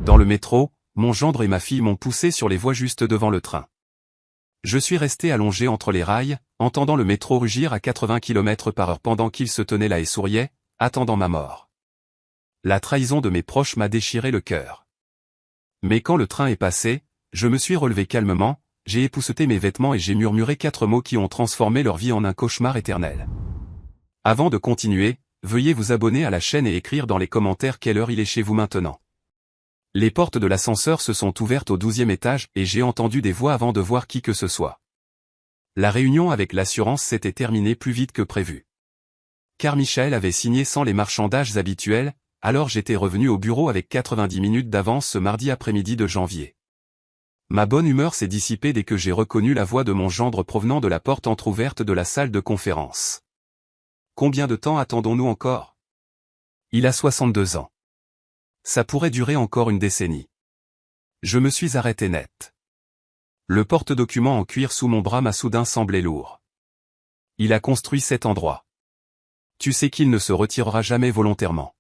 Dans le métro, mon gendre et ma fille m'ont poussé sur les voies juste devant le train. Je suis resté allongé entre les rails, entendant le métro rugir à 80 km/h pendant qu'il se tenait là et souriait, attendant ma mort. La trahison de mes proches m'a déchiré le cœur. Mais quand le train est passé, je me suis relevé calmement, j'ai épousseté mes vêtements et j'ai murmuré 4 mots qui ont transformé leur vie en un cauchemar éternel. Avant de continuer, veuillez vous abonner à la chaîne et écrire dans les commentaires quelle heure il est chez vous maintenant. Les portes de l'ascenseur se sont ouvertes au 12e étage et j'ai entendu des voix avant de voir qui que ce soit. La réunion avec l'assurance s'était terminée plus vite que prévu. Car Michael avait signé sans les marchandages habituels, alors j'étais revenu au bureau avec 90 minutes d'avance ce mardi après-midi de janvier. Ma bonne humeur s'est dissipée dès que j'ai reconnu la voix de mon gendre provenant de la porte entr'ouverte de la salle de conférence. Combien de temps attendons-nous encore? Il a 62 ans. Ça pourrait durer encore une décennie. Je me suis arrêté net. Le porte-document en cuir sous mon bras m'a soudain semblé lourd. Il a construit cet endroit. Tu sais qu'il ne se retirera jamais volontairement.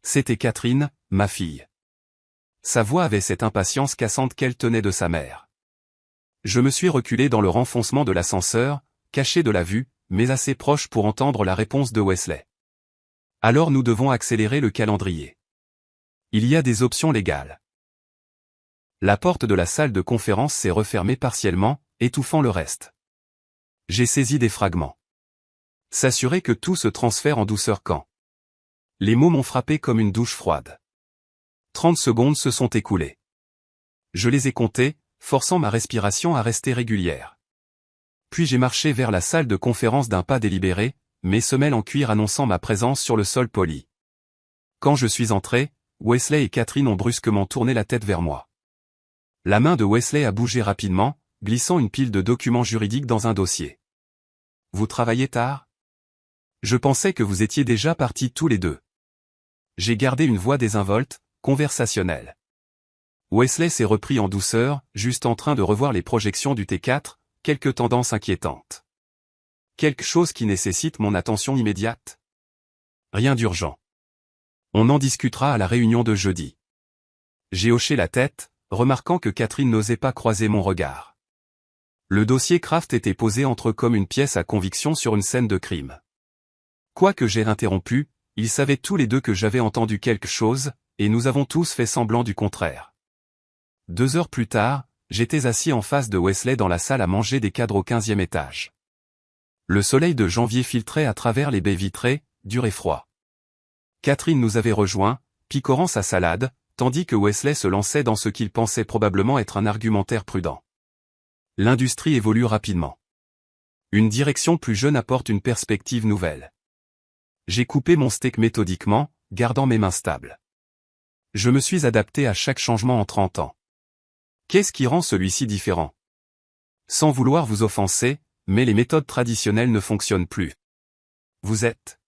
C'était Catherine, ma fille. Sa voix avait cette impatience cassante qu'elle tenait de sa mère. Je me suis reculé dans le renfoncement de l'ascenseur, caché de la vue, mais assez proche pour entendre la réponse de Wesley. Alors nous devons accélérer le calendrier. Il y a des options légales. La porte de la salle de conférence s'est refermée partiellement, étouffant le reste. J'ai saisi des fragments. S'assurer que tout se transfère en douceur quand. Les mots m'ont frappé comme une douche froide. 30 secondes se sont écoulées. Je les ai comptés, forçant ma respiration à rester régulière. Puis j'ai marché vers la salle de conférence d'un pas délibéré, mes semelles en cuir annonçant ma présence sur le sol poli. Quand je suis entré, Wesley et Catherine ont brusquement tourné la tête vers moi. La main de Wesley a bougé rapidement, glissant une pile de documents juridiques dans un dossier. Vous travaillez tard? Je pensais que vous étiez déjà partis tous les deux. J'ai gardé une voix désinvolte, conversationnelle. Wesley s'est repris en douceur, juste en train de revoir les projections du T4, quelques tendances inquiétantes. Quelque chose qui nécessite mon attention immédiate? Rien d'urgent. On en discutera à la réunion de jeudi. J'ai hoché la tête, remarquant que Catherine n'osait pas croiser mon regard. Le dossier Kraft était posé entre eux comme une pièce à conviction sur une scène de crime. Quoique j'ai interrompu, ils savaient tous les deux que j'avais entendu quelque chose, et nous avons tous fait semblant du contraire. 2 heures plus tard, j'étais assis en face de Wesley dans la salle à manger des cadres au 15e étage. Le soleil de janvier filtrait à travers les baies vitrées, dur et froid. Catherine nous avait rejoints, picorant sa salade, tandis que Wesley se lançait dans ce qu'il pensait probablement être un argumentaire prudent. L'industrie évolue rapidement. Une direction plus jeune apporte une perspective nouvelle. J'ai coupé mon steak méthodiquement, gardant mes mains stables. Je me suis adapté à chaque changement en 30 ans. Qu'est-ce qui rend celui-ci différent? Sans vouloir vous offenser, mais les méthodes traditionnelles ne fonctionnent plus. Vous êtes.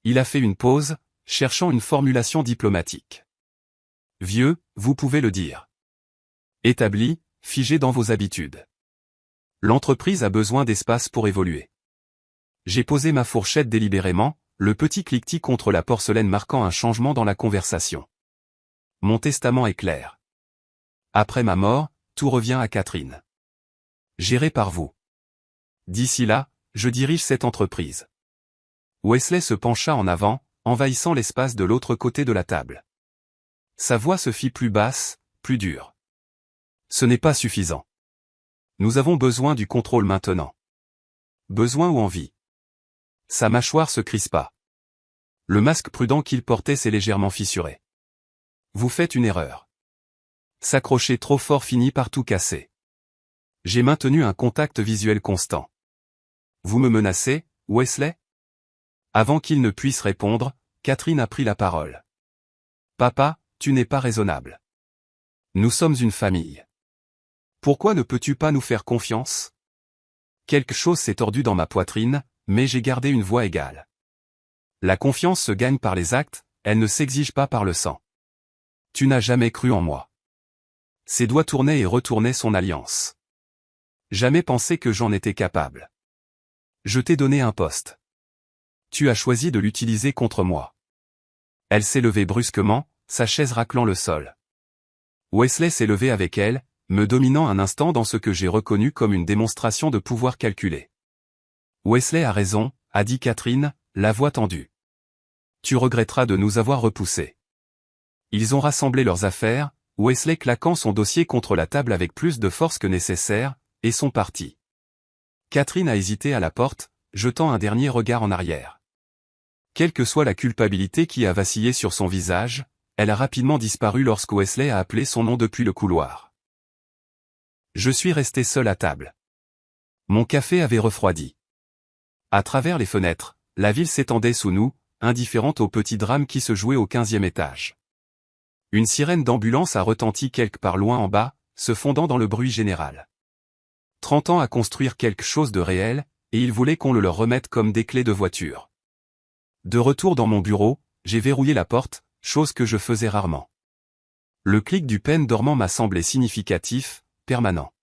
Il a fait une pause, cherchant une formulation diplomatique. Vieux, vous pouvez le dire. Établi, figé dans vos habitudes. L'entreprise a besoin d'espace pour évoluer. J'ai posé ma fourchette délibérément, le petit cliquetis contre la porcelaine marquant un changement dans la conversation. Mon testament est clair. Après ma mort, tout revient à Catherine. Géré par vous. D'ici là, je dirige cette entreprise. Wesley se pencha en avant, envahissant l'espace de l'autre côté de la table. Sa voix se fit plus basse, plus dure. Ce n'est pas suffisant. Nous avons besoin du contrôle maintenant. Besoin ou envie? Sa mâchoire se crispa. Le masque prudent qu'il portait s'est légèrement fissuré. Vous faites une erreur. S'accrocher trop fort finit par tout casser. J'ai maintenu un contact visuel constant. Vous me menacez, Wesley? Avant qu'il ne puisse répondre, Catherine a pris la parole. Papa, tu n'es pas raisonnable. Nous sommes une famille. Pourquoi ne peux-tu pas nous faire confiance? Quelque chose s'est tordu dans ma poitrine, mais j'ai gardé une voix égale. La confiance se gagne par les actes, elle ne s'exige pas par le sang. Tu n'as jamais cru en moi. Ses doigts tournaient et retournaient son alliance. Jamais pensé que j'en étais capable. Je t'ai donné un poste. Tu as choisi de l'utiliser contre moi. Elle s'est levée brusquement, sa chaise raclant le sol. Wesley s'est levé avec elle, me dominant un instant dans ce que j'ai reconnu comme une démonstration de pouvoir calculé. Wesley a raison, a dit Catherine, la voix tendue. Tu regretteras de nous avoir repoussés. Ils ont rassemblé leurs affaires, Wesley claquant son dossier contre la table avec plus de force que nécessaire, et sont partis. Catherine a hésité à la porte, jetant un dernier regard en arrière. Quelle que soit la culpabilité qui a vacillé sur son visage, elle a rapidement disparu lorsque Wesley a appelé son nom depuis le couloir. Je suis resté seul à table. Mon café avait refroidi. À travers les fenêtres, la ville s'étendait sous nous, indifférente au petit drame qui se jouait au 15e étage. Une sirène d'ambulance a retenti quelque part loin en bas, se fondant dans le bruit général. 30 ans à construire quelque chose de réel, et ils voulaient qu'on le leur remette comme des clés de voiture. De retour dans mon bureau, j'ai verrouillé la porte, chose que je faisais rarement. Le clic du pen dormant m'a semblé significatif, permanent.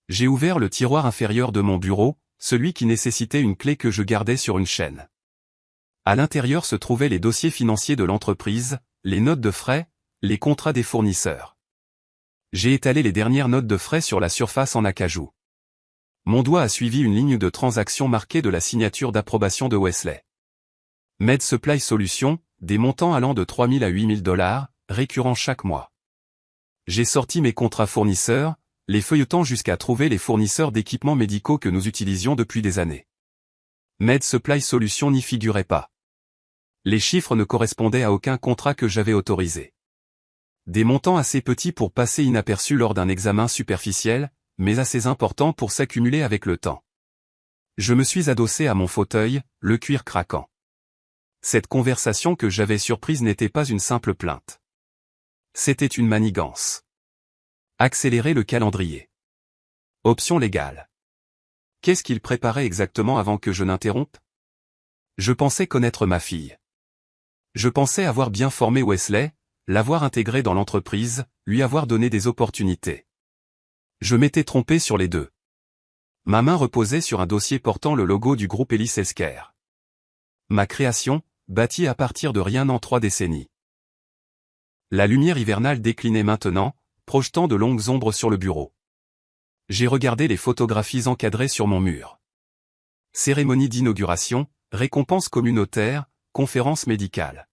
J'ai ouvert le tiroir inférieur de mon bureau, celui qui nécessitait une clé que je gardais sur une chaîne. À l'intérieur se trouvaient les dossiers financiers de l'entreprise, les notes de frais, les contrats des fournisseurs. J'ai étalé les dernières notes de frais sur la surface en acajou. Mon doigt a suivi une ligne de transaction marquée de la signature d'approbation de Wesley. Med Supply Solutions, des montants allant de 3 000 à 8 000 $, récurrents chaque mois. J'ai sorti mes contrats fournisseurs, les feuilletant jusqu'à trouver les fournisseurs d'équipements médicaux que nous utilisions depuis des années. Med Supply Solutions n'y figurait pas. Les chiffres ne correspondaient à aucun contrat que j'avais autorisé. Des montants assez petits pour passer inaperçus lors d'un examen superficiel, mais assez importants pour s'accumuler avec le temps. Je me suis adossé à mon fauteuil, le cuir craquant. Cette conversation que j'avais surprise n'était pas une simple plainte. C'était une manigance. Accélérer le calendrier. Option légale. Qu'est-ce qu'il préparait exactement avant que je n'interrompe? Je pensais connaître ma fille. Je pensais avoir bien formé Wesley, l'avoir intégré dans l'entreprise, lui avoir donné des opportunités. Je m'étais trompé sur les deux. Ma main reposait sur un dossier portant le logo du groupe Ellis Healthcare. Ma création, bâtie à partir de rien en 3 décennies. La lumière hivernale déclinait maintenant, projetant de longues ombres sur le bureau. J'ai regardé les photographies encadrées sur mon mur. Cérémonie d'inauguration, récompense communautaire, conférence médicale.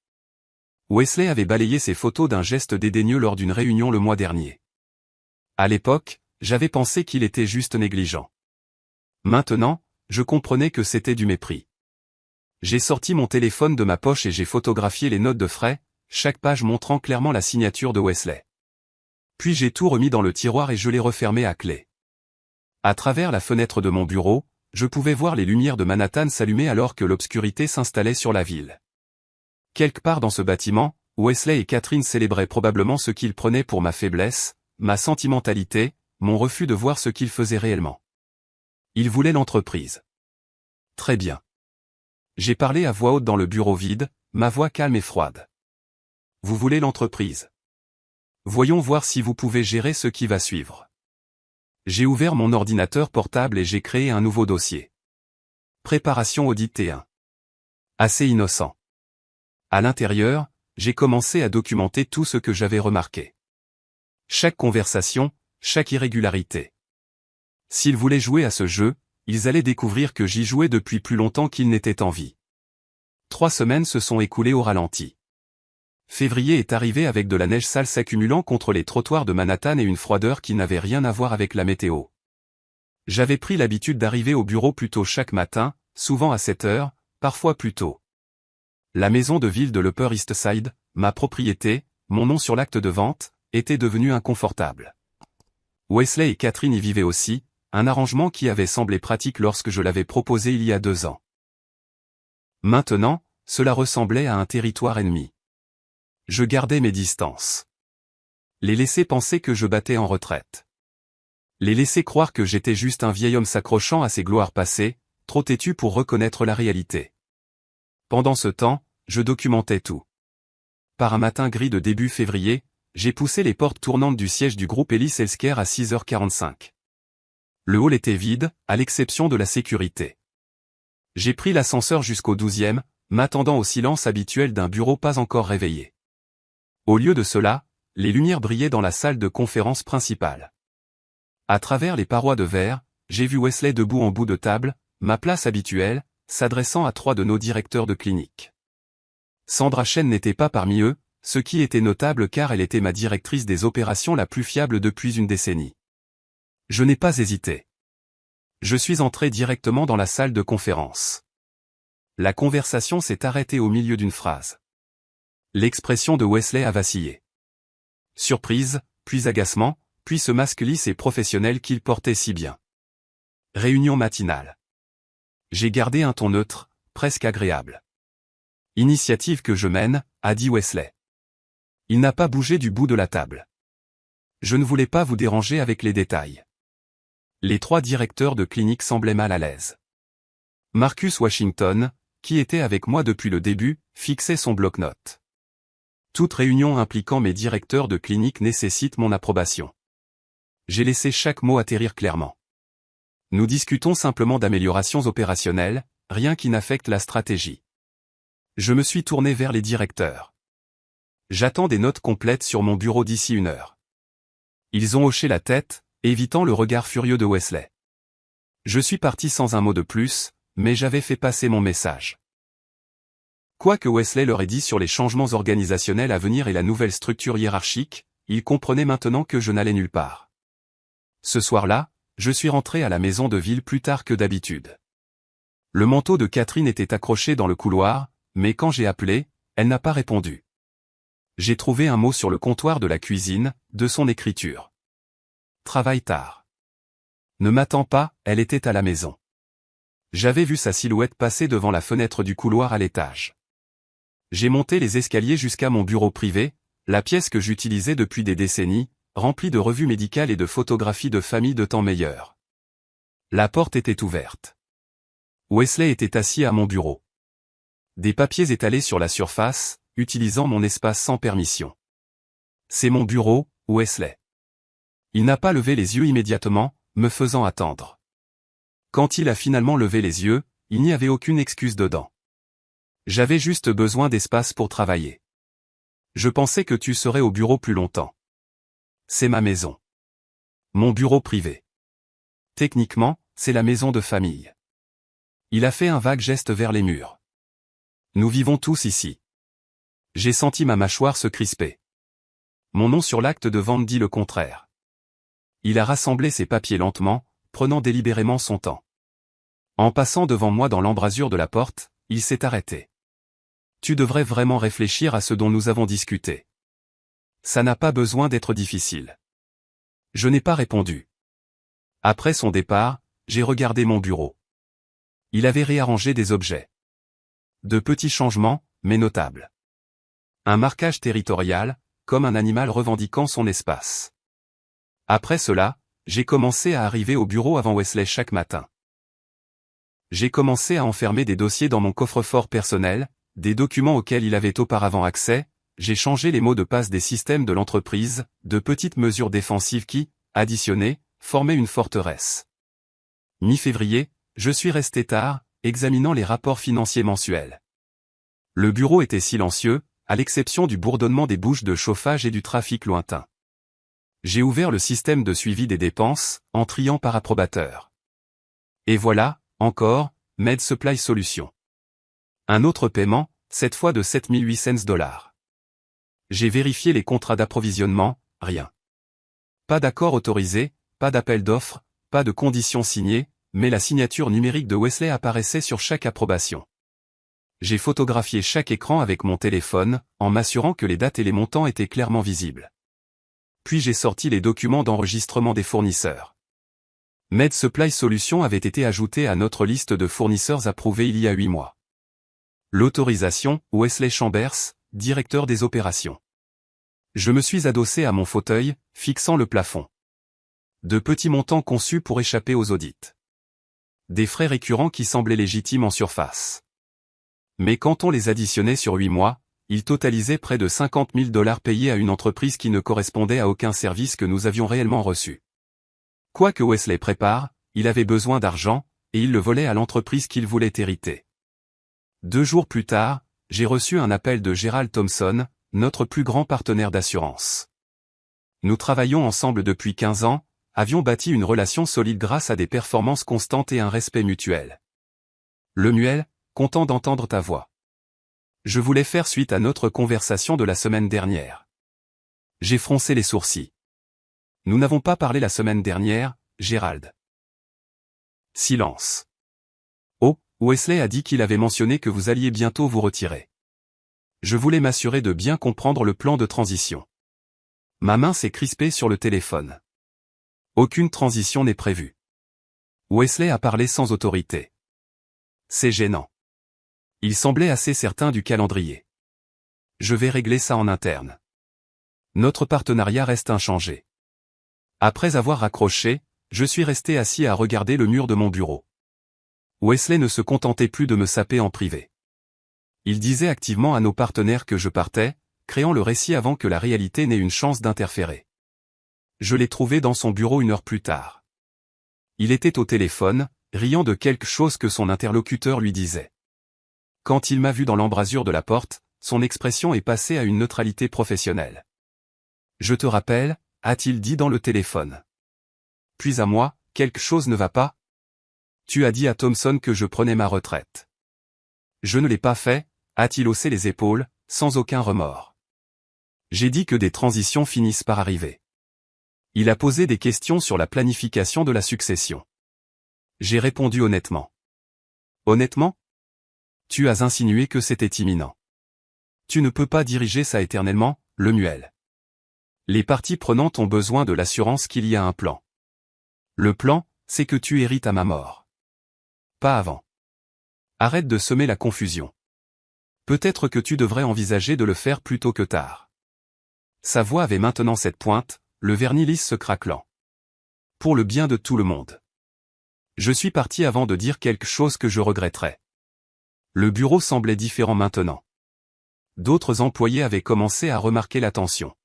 Wesley avait balayé ces photos d'un geste dédaigneux lors d'une réunion le mois dernier. À l'époque, j'avais pensé qu'il était juste négligent. Maintenant, je comprenais que c'était du mépris. J'ai sorti mon téléphone de ma poche et j'ai photographié les notes de frais, chaque page montrant clairement la signature de Wesley. Puis j'ai tout remis dans le tiroir et je l'ai refermé à clé. À travers la fenêtre de mon bureau, je pouvais voir les lumières de Manhattan s'allumer alors que l'obscurité s'installait sur la ville. Quelque part dans ce bâtiment, Wesley et Catherine célébraient probablement ce qu'ils prenaient pour ma faiblesse, ma sentimentalité, mon refus de voir ce qu'ils faisaient réellement. Ils voulaient l'entreprise. Très bien. J'ai parlé à voix haute dans le bureau vide, ma voix calme et froide. Vous voulez l'entreprise? Voyons voir si vous pouvez gérer ce qui va suivre. J'ai ouvert mon ordinateur portable et j'ai créé un nouveau dossier. Préparation audit T1. Assez innocent. À l'intérieur, j'ai commencé à documenter tout ce que j'avais remarqué. Chaque conversation, chaque irrégularité. S'ils voulaient jouer à ce jeu, ils allaient découvrir que j'y jouais depuis plus longtemps qu'ils n'étaient en vie. 3 semaines se sont écoulées au ralenti. Février est arrivé avec de la neige sale s'accumulant contre les trottoirs de Manhattan et une froideur qui n'avait rien à voir avec la météo. J'avais pris l'habitude d'arriver au bureau plus tôt chaque matin, souvent à 7 heures, parfois plus tôt. La maison de ville de l'Upper East Side, ma propriété, mon nom sur l'acte de vente, était devenue inconfortable. Wesley et Catherine y vivaient aussi, un arrangement qui avait semblé pratique lorsque je l'avais proposé il y a 2 ans. Maintenant, cela ressemblait à un territoire ennemi. Je gardais mes distances. Les laisser penser que je battais en retraite. Les laisser croire que j'étais juste un vieil homme s'accrochant à ses gloires passées, trop têtu pour reconnaître la réalité. Pendant ce temps, je documentais tout. Par un matin gris de début février, j'ai poussé les portes tournantes du siège du groupe Ellis Healthcare à 6h45. Le hall était vide, à l'exception de la sécurité. J'ai pris l'ascenseur jusqu'au 12e, m'attendant au silence habituel d'un bureau pas encore réveillé. Au lieu de cela, les lumières brillaient dans la salle de conférence principale. À travers les parois de verre, j'ai vu Wesley debout en bout de table, ma place habituelle, s'adressant à 3 de nos directeurs de clinique. Sandra Chen n'était pas parmi eux, ce qui était notable car elle était ma directrice des opérations la plus fiable depuis une décennie. Je n'ai pas hésité. Je suis entré directement dans la salle de conférence. La conversation s'est arrêtée au milieu d'une phrase. L'expression de Wesley a vacillé. Surprise, puis agacement, puis ce masque lisse et professionnel qu'il portait si bien. Réunion matinale. J'ai gardé un ton neutre, presque agréable. Initiative que je mène, a dit Wesley. Il n'a pas bougé du bout de la table. Je ne voulais pas vous déranger avec les détails. Les 3 directeurs de clinique semblaient mal à l'aise. Marcus Washington, qui était avec moi depuis le début, fixait son bloc-notes. Toute réunion impliquant mes directeurs de clinique nécessite mon approbation. J'ai laissé chaque mot atterrir clairement. Nous discutons simplement d'améliorations opérationnelles, rien qui n'affecte la stratégie. Je me suis tourné vers les directeurs. J'attends des notes complètes sur mon bureau d'ici 1 heure. Ils ont hoché la tête, évitant le regard furieux de Wesley. Je suis parti sans un mot de plus, mais j'avais fait passer mon message. Quoi que Wesley leur ait dit sur les changements organisationnels à venir et la nouvelle structure hiérarchique, ils comprenaient maintenant que je n'allais nulle part. Ce soir-là, je suis rentré à la maison de ville plus tard que d'habitude. Le manteau de Catherine était accroché dans le couloir, mais quand j'ai appelé, elle n'a pas répondu. J'ai trouvé un mot sur le comptoir de la cuisine, de son écriture. Travaille tard. Ne m'attends pas, elle était à la maison. J'avais vu sa silhouette passer devant la fenêtre du couloir à l'étage. J'ai monté les escaliers jusqu'à mon bureau privé, la pièce que j'utilisais depuis des décennies, remplie de revues médicales et de photographies de famille de temps meilleurs. La porte était ouverte. Wesley était assis à mon bureau. Des papiers étalés sur la surface, utilisant mon espace sans permission. C'est mon bureau, Wesley. Il n'a pas levé les yeux immédiatement, me faisant attendre. Quand il a finalement levé les yeux, il n'y avait aucune excuse dedans. J'avais juste besoin d'espace pour travailler. Je pensais que tu serais au bureau plus longtemps. C'est ma maison. Mon bureau privé. Techniquement, c'est la maison de famille. Il a fait un vague geste vers les murs. Nous vivons tous ici. J'ai senti ma mâchoire se crisper. Mon nom sur l'acte de vente dit le contraire. Il a rassemblé ses papiers lentement, prenant délibérément son temps. En passant devant moi dans l'embrasure de la porte, il s'est arrêté. Tu devrais vraiment réfléchir à ce dont nous avons discuté. Ça n'a pas besoin d'être difficile. Je n'ai pas répondu. Après son départ, j'ai regardé mon bureau. Il avait réarrangé des objets. De petits changements, mais notables. Un marquage territorial, comme un animal revendiquant son espace. Après cela, j'ai commencé à arriver au bureau avant Wesley chaque matin. J'ai commencé à enfermer des dossiers dans mon coffre-fort personnel, des documents auxquels il avait auparavant accès, j'ai changé les mots de passe des systèmes de l'entreprise, de petites mesures défensives qui, additionnées, formaient une forteresse. Mi-février, je suis resté tard, examinant les rapports financiers mensuels. Le bureau était silencieux, à l'exception du bourdonnement des bouches de chauffage et du trafic lointain. J'ai ouvert le système de suivi des dépenses, en triant par approbateur. Et voilà, encore, Med Supply Solutions. Un autre paiement, cette fois de $7,800. J'ai vérifié les contrats d'approvisionnement, rien. Pas d'accord autorisé, pas d'appel d'offres, pas de conditions signées, mais la signature numérique de Wesley apparaissait sur chaque approbation. J'ai photographié chaque écran avec mon téléphone, en m'assurant que les dates et les montants étaient clairement visibles. Puis j'ai sorti les documents d'enregistrement des fournisseurs. Med Supply Solutions avait été ajouté à notre liste de fournisseurs approuvés il y a 8 mois. L'autorisation, Wesley Chambers, directeur des opérations. Je me suis adossé à mon fauteuil, fixant le plafond. De petits montants conçus pour échapper aux audits. Des frais récurrents qui semblaient légitimes en surface. Mais quand on les additionnait sur 8 mois, ils totalisaient près de $50,000 payés à une entreprise qui ne correspondait à aucun service que nous avions réellement reçu. Quoi que Wesley prépare, il avait besoin d'argent, et il le volait à l'entreprise qu'il voulait hériter. 2 jours plus tard, j'ai reçu un appel de Gerald Thompson, notre plus grand partenaire d'assurance. Nous travaillons ensemble depuis 15 ans, avions bâti une relation solide grâce à des performances constantes et un respect mutuel. Lemuel, content d'entendre ta voix. Je voulais faire suite à notre conversation de la semaine dernière. J'ai froncé les sourcils. Nous n'avons pas parlé la semaine dernière, Gérald. Silence. Oh, Wesley a dit qu'il avait mentionné que vous alliez bientôt vous retirer. Je voulais m'assurer de bien comprendre le plan de transition. Ma main s'est crispée sur le téléphone. Aucune transition n'est prévue. Wesley a parlé sans autorité. C'est gênant. Il semblait assez certain du calendrier. Je vais régler ça en interne. Notre partenariat reste inchangé. Après avoir raccroché, je suis resté assis à regarder le mur de mon bureau. Wesley ne se contentait plus de me saper en privé. Il disait activement à nos partenaires que je partais, créant le récit avant que la réalité n'ait une chance d'interférer. Je l'ai trouvé dans son bureau 1 heure plus tard. Il était au téléphone, riant de quelque chose que son interlocuteur lui disait. Quand il m'a vu dans l'embrasure de la porte, son expression est passée à une neutralité professionnelle. « Je te rappelle », a-t-il dit dans le téléphone. Puis à moi, « quelque chose ne va pas ? Tu as dit à Thompson que je prenais ma retraite. » Je ne l'ai pas fait, a-t-il haussé les épaules, sans aucun remords. J'ai dit que des transitions finissent par arriver. Il a posé des questions sur la planification de la succession. J'ai répondu honnêtement. Honnêtement ? Tu as insinué que c'était imminent. Tu ne peux pas diriger ça éternellement, Lemuel. Les parties prenantes ont besoin de l'assurance qu'il y a un plan. Le plan, c'est que tu hérites à ma mort. Pas avant. Arrête de semer la confusion. Peut-être que tu devrais envisager de le faire plus tôt que tard. Sa voix avait maintenant cette pointe, le vernis lisse se craquelant. Pour le bien de tout le monde. Je suis parti avant de dire quelque chose que je regretterais. Le bureau semblait différent maintenant. D'autres employés avaient commencé à remarquer la tension.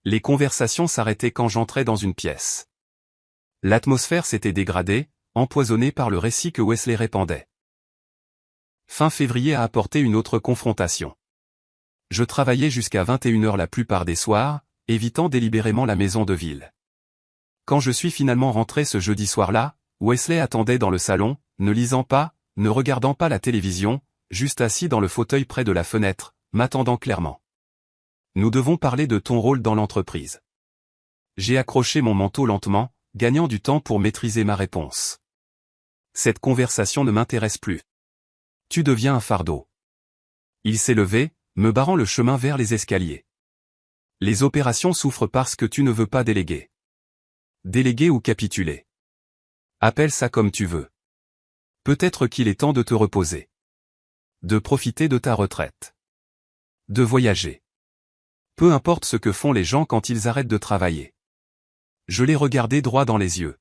Les conversations s'arrêtaient quand j'entrais dans une pièce. L'atmosphère s'était dégradée, empoisonnée par le récit que Wesley répandait. Fin février a apporté une autre confrontation. Je travaillais jusqu'à 21h la plupart des soirs, évitant délibérément la maison de ville. Quand je suis finalement rentré ce jeudi soir-là, Wesley attendait dans le salon, ne lisant pas, ne regardant pas la télévision, juste assis dans le fauteuil près de la fenêtre, m'attendant clairement. Nous devons parler de ton rôle dans l'entreprise. J'ai accroché mon manteau lentement, gagnant du temps pour maîtriser ma réponse. Cette conversation ne m'intéresse plus. Tu deviens un fardeau. Il s'est levé, me barrant le chemin vers les escaliers. Les opérations souffrent parce que tu ne veux pas déléguer. Déléguer ou capituler. Appelle ça comme tu veux. Peut-être qu'il est temps de te reposer. De profiter de ta retraite. De voyager. Peu importe ce que font les gens quand ils arrêtent de travailler. Je l'ai regardé droit dans les yeux.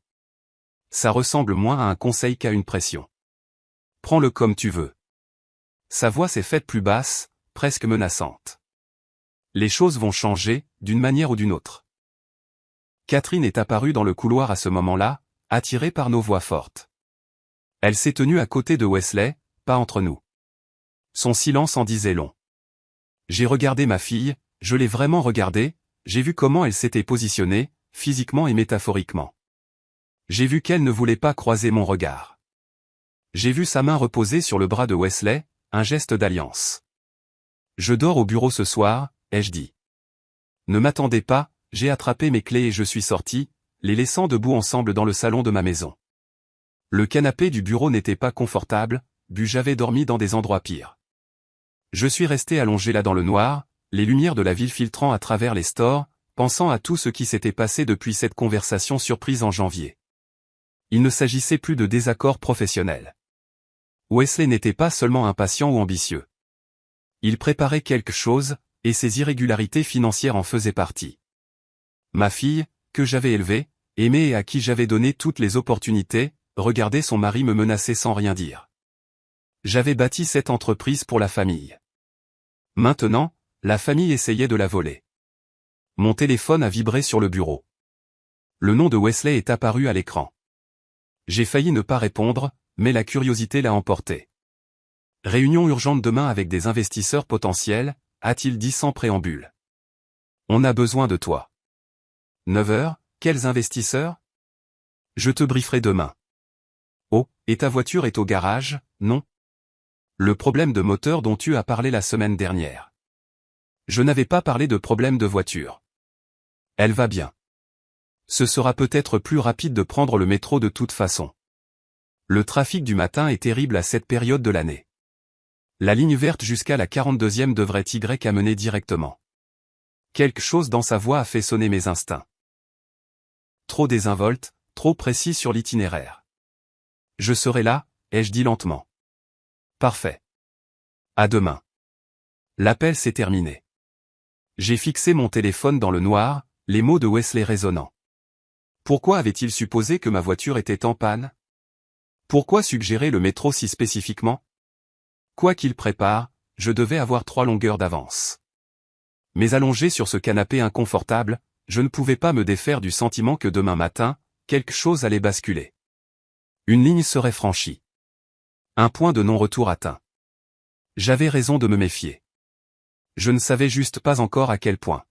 Ça ressemble moins à un conseil qu'à une pression. Prends-le comme tu veux. Sa voix s'est faite plus basse, presque menaçante. Les choses vont changer, d'une manière ou d'une autre. Catherine est apparue dans le couloir à ce moment-là, attirée par nos voix fortes. Elle s'est tenue à côté de Wesley, pas entre nous. Son silence en disait long. J'ai regardé ma fille, je l'ai vraiment regardée, j'ai vu comment elle s'était positionnée, physiquement et métaphoriquement. J'ai vu qu'elle ne voulait pas croiser mon regard. J'ai vu sa main reposer sur le bras de Wesley, un geste d'alliance. Je dors au bureau ce soir, ai-je dit. Ne m'attendez pas, j'ai attrapé mes clés et je suis sorti, les laissant debout ensemble dans le salon de ma maison. Le canapé du bureau n'était pas confortable, j'avais dormi dans des endroits pires. Je suis resté allongé là dans le noir, les lumières de la ville filtrant à travers les stores, pensant à tout ce qui s'était passé depuis cette conversation surprise en janvier. Il ne s'agissait plus de désaccords professionnels. Wesley n'était pas seulement impatient ou ambitieux. Il préparait quelque chose, et ses irrégularités financières en faisaient partie. Ma fille, que j'avais élevée, aimée et à qui j'avais donné toutes les opportunités, regardait son mari me menacer sans rien dire. J'avais bâti cette entreprise pour la famille. Maintenant, la famille essayait de la voler. Mon téléphone a vibré sur le bureau. Le nom de Wesley est apparu à l'écran. J'ai failli ne pas répondre, mais la curiosité l'a emporté. Réunion urgente demain avec des investisseurs potentiels, a-t-il dit sans préambule. On a besoin de toi. 9 heures, quels investisseurs? Je te brieferai demain. Oh, et ta voiture est au garage, non? Le problème de moteur dont tu as parlé la semaine dernière. Je n'avais pas parlé de problème de voiture. Elle va bien. Ce sera peut-être plus rapide de prendre le métro de toute façon. Le trafic du matin est terrible à cette période de l'année. La ligne verte jusqu'à la 42e devrait Y amener directement. Quelque chose dans sa voix a fait sonner mes instincts. Trop désinvolte, trop précis sur l'itinéraire. Je serai là, ai-je dit lentement. Parfait. À demain. L'appel s'est terminé. J'ai fixé mon téléphone dans le noir, les mots de Wesley résonnant. Pourquoi avait-il supposé que ma voiture était en panne? Pourquoi suggérer le métro si spécifiquement? Quoi qu'il prépare, je devais avoir 3 longueurs d'avance. Mais allongé sur ce canapé inconfortable, je ne pouvais pas me défaire du sentiment que demain matin, quelque chose allait basculer. Une ligne serait franchie. Un point de non-retour atteint. J'avais raison de me méfier. Je ne savais juste pas encore à quel point.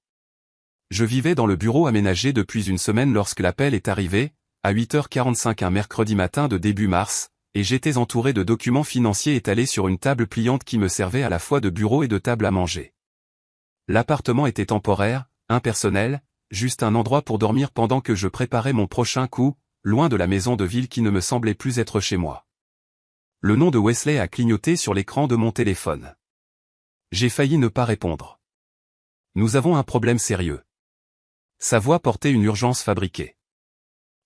Je vivais dans le bureau aménagé depuis une semaine lorsque l'appel est arrivé, à 8h45 un mercredi matin de début mars, et j'étais entouré de documents financiers étalés sur une table pliante qui me servait à la fois de bureau et de table à manger. L'appartement était temporaire, impersonnel, juste un endroit pour dormir pendant que je préparais mon prochain coup, loin de la maison de ville qui ne me semblait plus être chez moi. Le nom de Wesley a clignoté sur l'écran de mon téléphone. J'ai failli ne pas répondre. Nous avons un problème sérieux. Sa voix portait une urgence fabriquée.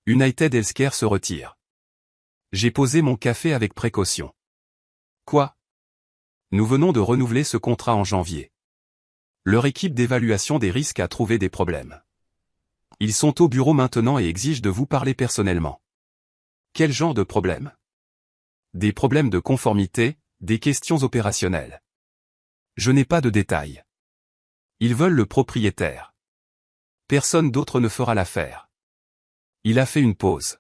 United Healthcare se retire. J'ai posé mon café avec précaution. Quoi? Nous venons de renouveler ce contrat en janvier. Leur équipe d'évaluation des risques a trouvé des problèmes. Ils sont au bureau maintenant et exigent de vous parler personnellement. Quel genre de problème? Des problèmes de conformité, des questions opérationnelles. Je n'ai pas de détails. Ils veulent le propriétaire. Personne d'autre ne fera l'affaire. Il a fait une pause.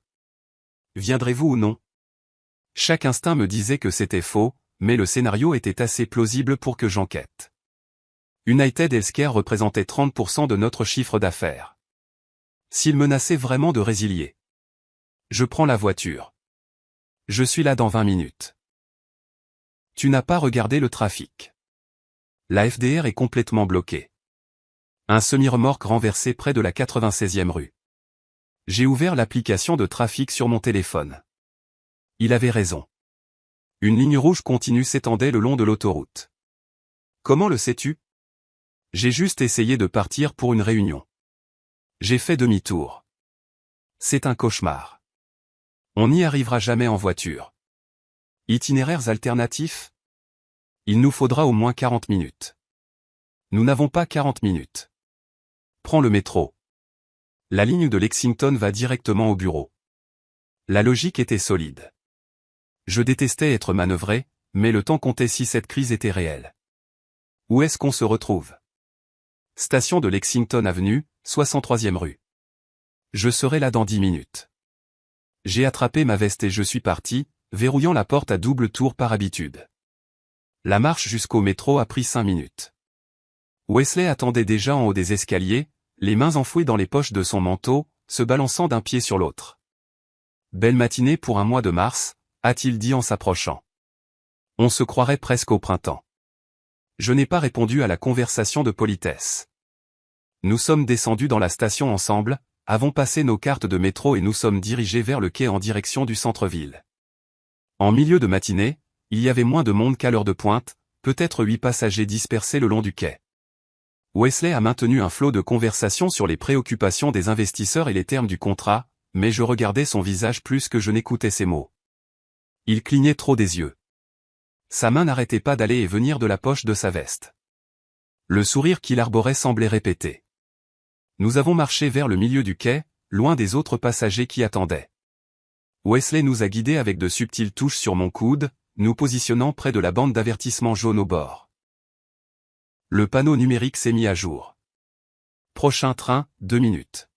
Viendrez-vous ou non? Chaque instinct me disait que c'était faux, mais le scénario était assez plausible pour que j'enquête. United Healthcare représentait 30% de notre chiffre d'affaires. S'il menaçait vraiment de résilier. Je prends la voiture. Je suis là dans 20 minutes. Tu n'as pas regardé le trafic. La FDR est complètement bloquée. Un semi-remorque renversé près de la 96e rue. J'ai ouvert l'application de trafic sur mon téléphone. Il avait raison. Une ligne rouge continue s'étendait le long de l'autoroute. Comment le sais-tu? J'ai juste essayé de partir pour une réunion. J'ai fait demi-tour. C'est un cauchemar. On n'y arrivera jamais en voiture. Itinéraires alternatifs? Il nous faudra au moins 40 minutes. Nous n'avons pas 40 minutes. Prends le métro. La ligne de Lexington va directement au bureau. La logique était solide. Je détestais être manœuvré, mais le temps comptait si cette crise était réelle. Où est-ce qu'on se retrouve? Station de Lexington Avenue, 63e rue. Je serai là dans 10 minutes. J'ai attrapé ma veste et je suis parti, verrouillant la porte à double tour par habitude. La marche jusqu'au métro a pris 5 minutes. Wesley attendait déjà en haut des escaliers, les mains enfouies dans les poches de son manteau, se balançant d'un pied sur l'autre. Belle matinée pour un mois de mars, a-t-il dit en s'approchant. On se croirait presque au printemps. Je n'ai pas répondu à la conversation de politesse. Nous sommes descendus dans la station ensemble, avons passé nos cartes de métro et nous sommes dirigés vers le quai en direction du centre-ville. En milieu de matinée, il y avait moins de monde qu'à l'heure de pointe, peut-être 8 passagers dispersés le long du quai. Wesley a maintenu un flot de conversation sur les préoccupations des investisseurs et les termes du contrat, mais je regardais son visage plus que je n'écoutais ses mots. Il clignait trop des yeux. Sa main n'arrêtait pas d'aller et venir de la poche de sa veste. Le sourire qu'il arborait semblait répéter. Nous avons marché vers le milieu du quai, loin des autres passagers qui attendaient. Wesley nous a guidés avec de subtiles touches sur mon coude, nous positionnant près de la bande d'avertissement jaune au bord. Le panneau numérique s'est mis à jour. Prochain train, 2 minutes.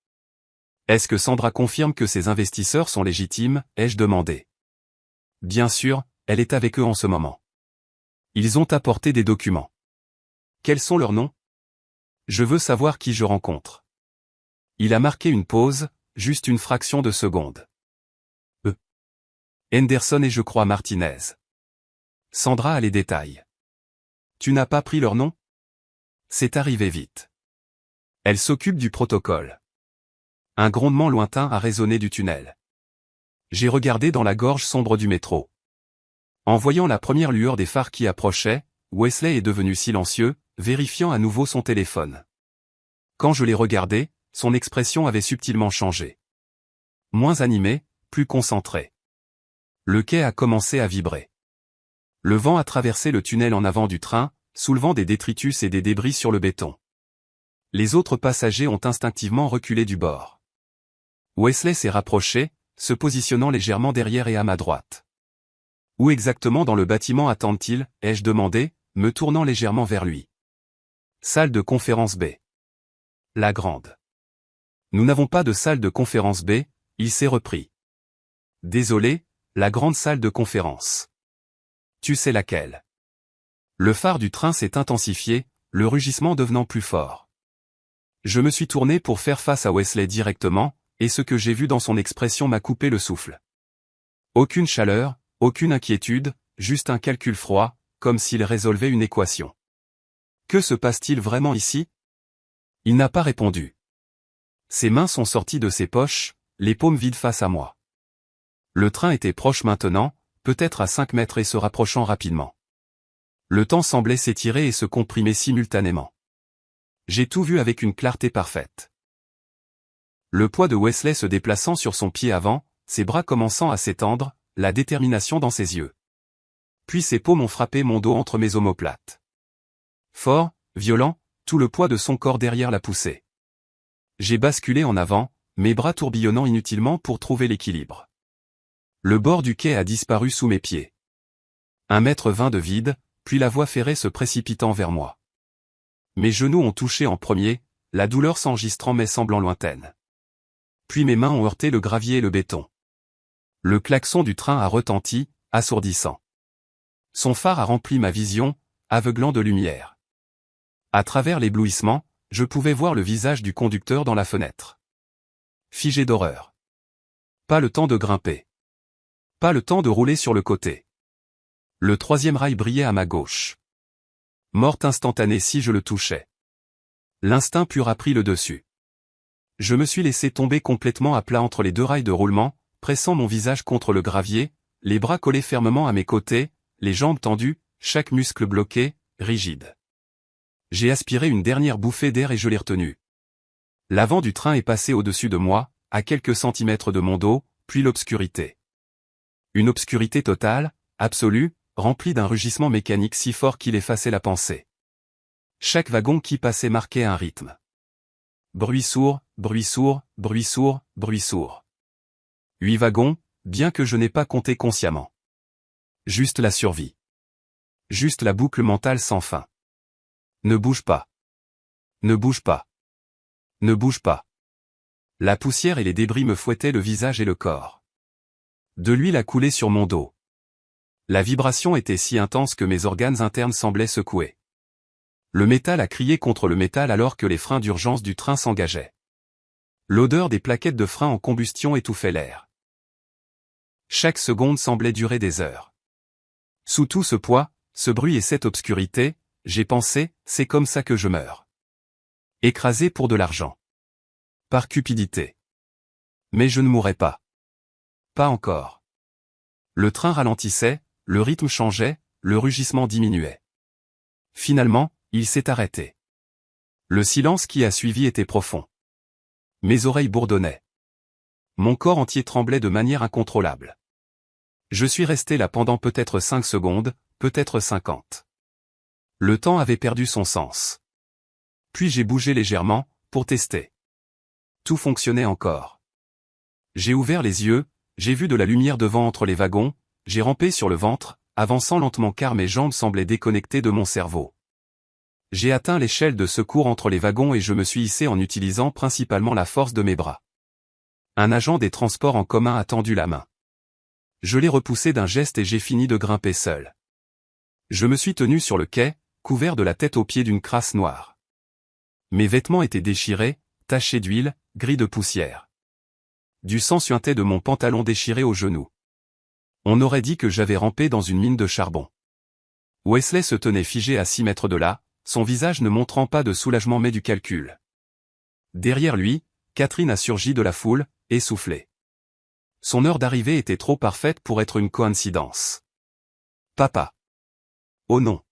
Est-ce que Sandra confirme que ces investisseurs sont légitimes, ai-je demandé. Bien sûr, elle est avec eux en ce moment. Ils ont apporté des documents. Quels sont leurs noms? Je veux savoir qui je rencontre. Il a marqué une pause, juste une fraction de seconde. Henderson et je crois Martinez. Sandra a les détails. Tu n'as pas pris leur nom? C'est arrivé vite. Elle s'occupe du protocole. Un grondement lointain a résonné du tunnel. J'ai regardé dans la gorge sombre du métro. En voyant la première lueur des phares qui approchaient, Wesley est devenu silencieux, vérifiant à nouveau son téléphone. Quand je l'ai regardé, son expression avait subtilement changé. Moins animée, plus concentrée. Le quai a commencé à vibrer. Le vent a traversé le tunnel en avant du train, soulevant des détritus et des débris sur le béton. Les autres passagers ont instinctivement reculé du bord. Wesley s'est rapproché, se positionnant légèrement derrière et à ma droite. Où exactement dans le bâtiment attendent-ils, ai-je demandé, me tournant légèrement vers lui. Salle de conférence B. La grande. Nous n'avons pas de salle de conférence B, il s'est repris. Désolé, la grande salle de conférence. Tu sais laquelle. Le phare du train s'est intensifié, le rugissement devenant plus fort. Je me suis tourné pour faire face à Wesley directement, et ce que j'ai vu dans son expression m'a coupé le souffle. Aucune chaleur, aucune inquiétude, juste un calcul froid, comme s'il résolvait une équation. Que se passe-t-il vraiment ici? Il n'a pas répondu. Ses mains sont sorties de ses poches, les paumes vides face à moi. Le train était proche maintenant, peut-être à 5 mètres et se rapprochant rapidement. Le temps semblait s'étirer et se comprimer simultanément. J'ai tout vu avec une clarté parfaite. Le poids de Wesley se déplaçant sur son pied avant, ses bras commençant à s'étendre, la détermination dans ses yeux. Puis ses paumes ont frappé mon dos entre mes omoplates. Fort, violent, tout le poids de son corps derrière l'a poussé. J'ai basculé en avant, mes bras tourbillonnant inutilement pour trouver l'équilibre. Le bord du quai a disparu sous mes pieds. 1,20 m de vide, puis la voie ferrée se précipitant vers moi. Mes genoux ont touché en premier, la douleur s'enregistrant mais semblant lointaine. Puis mes mains ont heurté le gravier et le béton. Le klaxon du train a retenti, assourdissant. Son phare a rempli ma vision, aveuglant de lumière. À travers l'éblouissement, je pouvais voir le visage du conducteur dans la fenêtre. Figé d'horreur. Pas le temps de grimper. Pas le temps de rouler sur le côté. Le troisième rail brillait à ma gauche. Morte instantanée si je le touchais. L'instinct pur a pris le dessus. Je me suis laissé tomber complètement à plat entre les deux rails de roulement, pressant mon visage contre le gravier, les bras collés fermement à mes côtés, les jambes tendues, chaque muscle bloqué, rigide. J'ai aspiré une dernière bouffée d'air et je l'ai retenu. L'avant du train est passé au-dessus de moi, à quelques centimètres de mon dos, puis l'obscurité. Une obscurité totale, absolue, remplie d'un rugissement mécanique si fort qu'il effaçait la pensée. Chaque wagon qui passait marquait un rythme. Bruit sourd, bruit sourd, bruit sourd, bruit sourd. 8 wagons, bien que je n'ai pas compté consciemment. Juste la survie. Juste la boucle mentale sans fin. Ne bouge pas. Ne bouge pas. Ne bouge pas. La poussière et les débris me fouettaient le visage et le corps. De l'huile a coulé sur mon dos. La vibration était si intense que mes organes internes semblaient secouer. Le métal a crié contre le métal alors que les freins d'urgence du train s'engageaient. L'odeur des plaquettes de frein en combustion étouffait l'air. Chaque seconde semblait durer des heures. Sous tout ce poids, ce bruit et cette obscurité, j'ai pensé, c'est comme ça que je meurs. Écrasé pour de l'argent. Par cupidité. Mais je ne mourrai pas. Pas encore. Le train ralentissait, le rythme changeait, le rugissement diminuait. Finalement, il s'est arrêté. Le silence qui a suivi était profond. Mes oreilles bourdonnaient. Mon corps entier tremblait de manière incontrôlable. Je suis resté là pendant peut-être 5 secondes, peut-être 50. Le temps avait perdu son sens. Puis j'ai bougé légèrement, pour tester. Tout fonctionnait encore. J'ai ouvert les yeux, j'ai vu de la lumière devant entre les wagons, j'ai rampé sur le ventre, avançant lentement car mes jambes semblaient déconnectées de mon cerveau. J'ai atteint l'échelle de secours entre les wagons et je me suis hissé en utilisant principalement la force de mes bras. Un agent des transports en commun a tendu la main. Je l'ai repoussé d'un geste et j'ai fini de grimper seul. Je me suis tenu sur le quai, couvert de la tête aux pieds d'une crasse noire. Mes vêtements étaient déchirés, tachés d'huile, gris de poussière. Du sang suintait de mon pantalon déchiré au genou. On aurait dit que j'avais rampé dans une mine de charbon. Wesley se tenait figé à 6 mètres de là, son visage ne montrant pas de soulagement mais du calcul. Derrière lui, Catherine a surgi de la foule, essoufflée. Son heure d'arrivée était trop parfaite pour être une coïncidence. Papa. Oh non.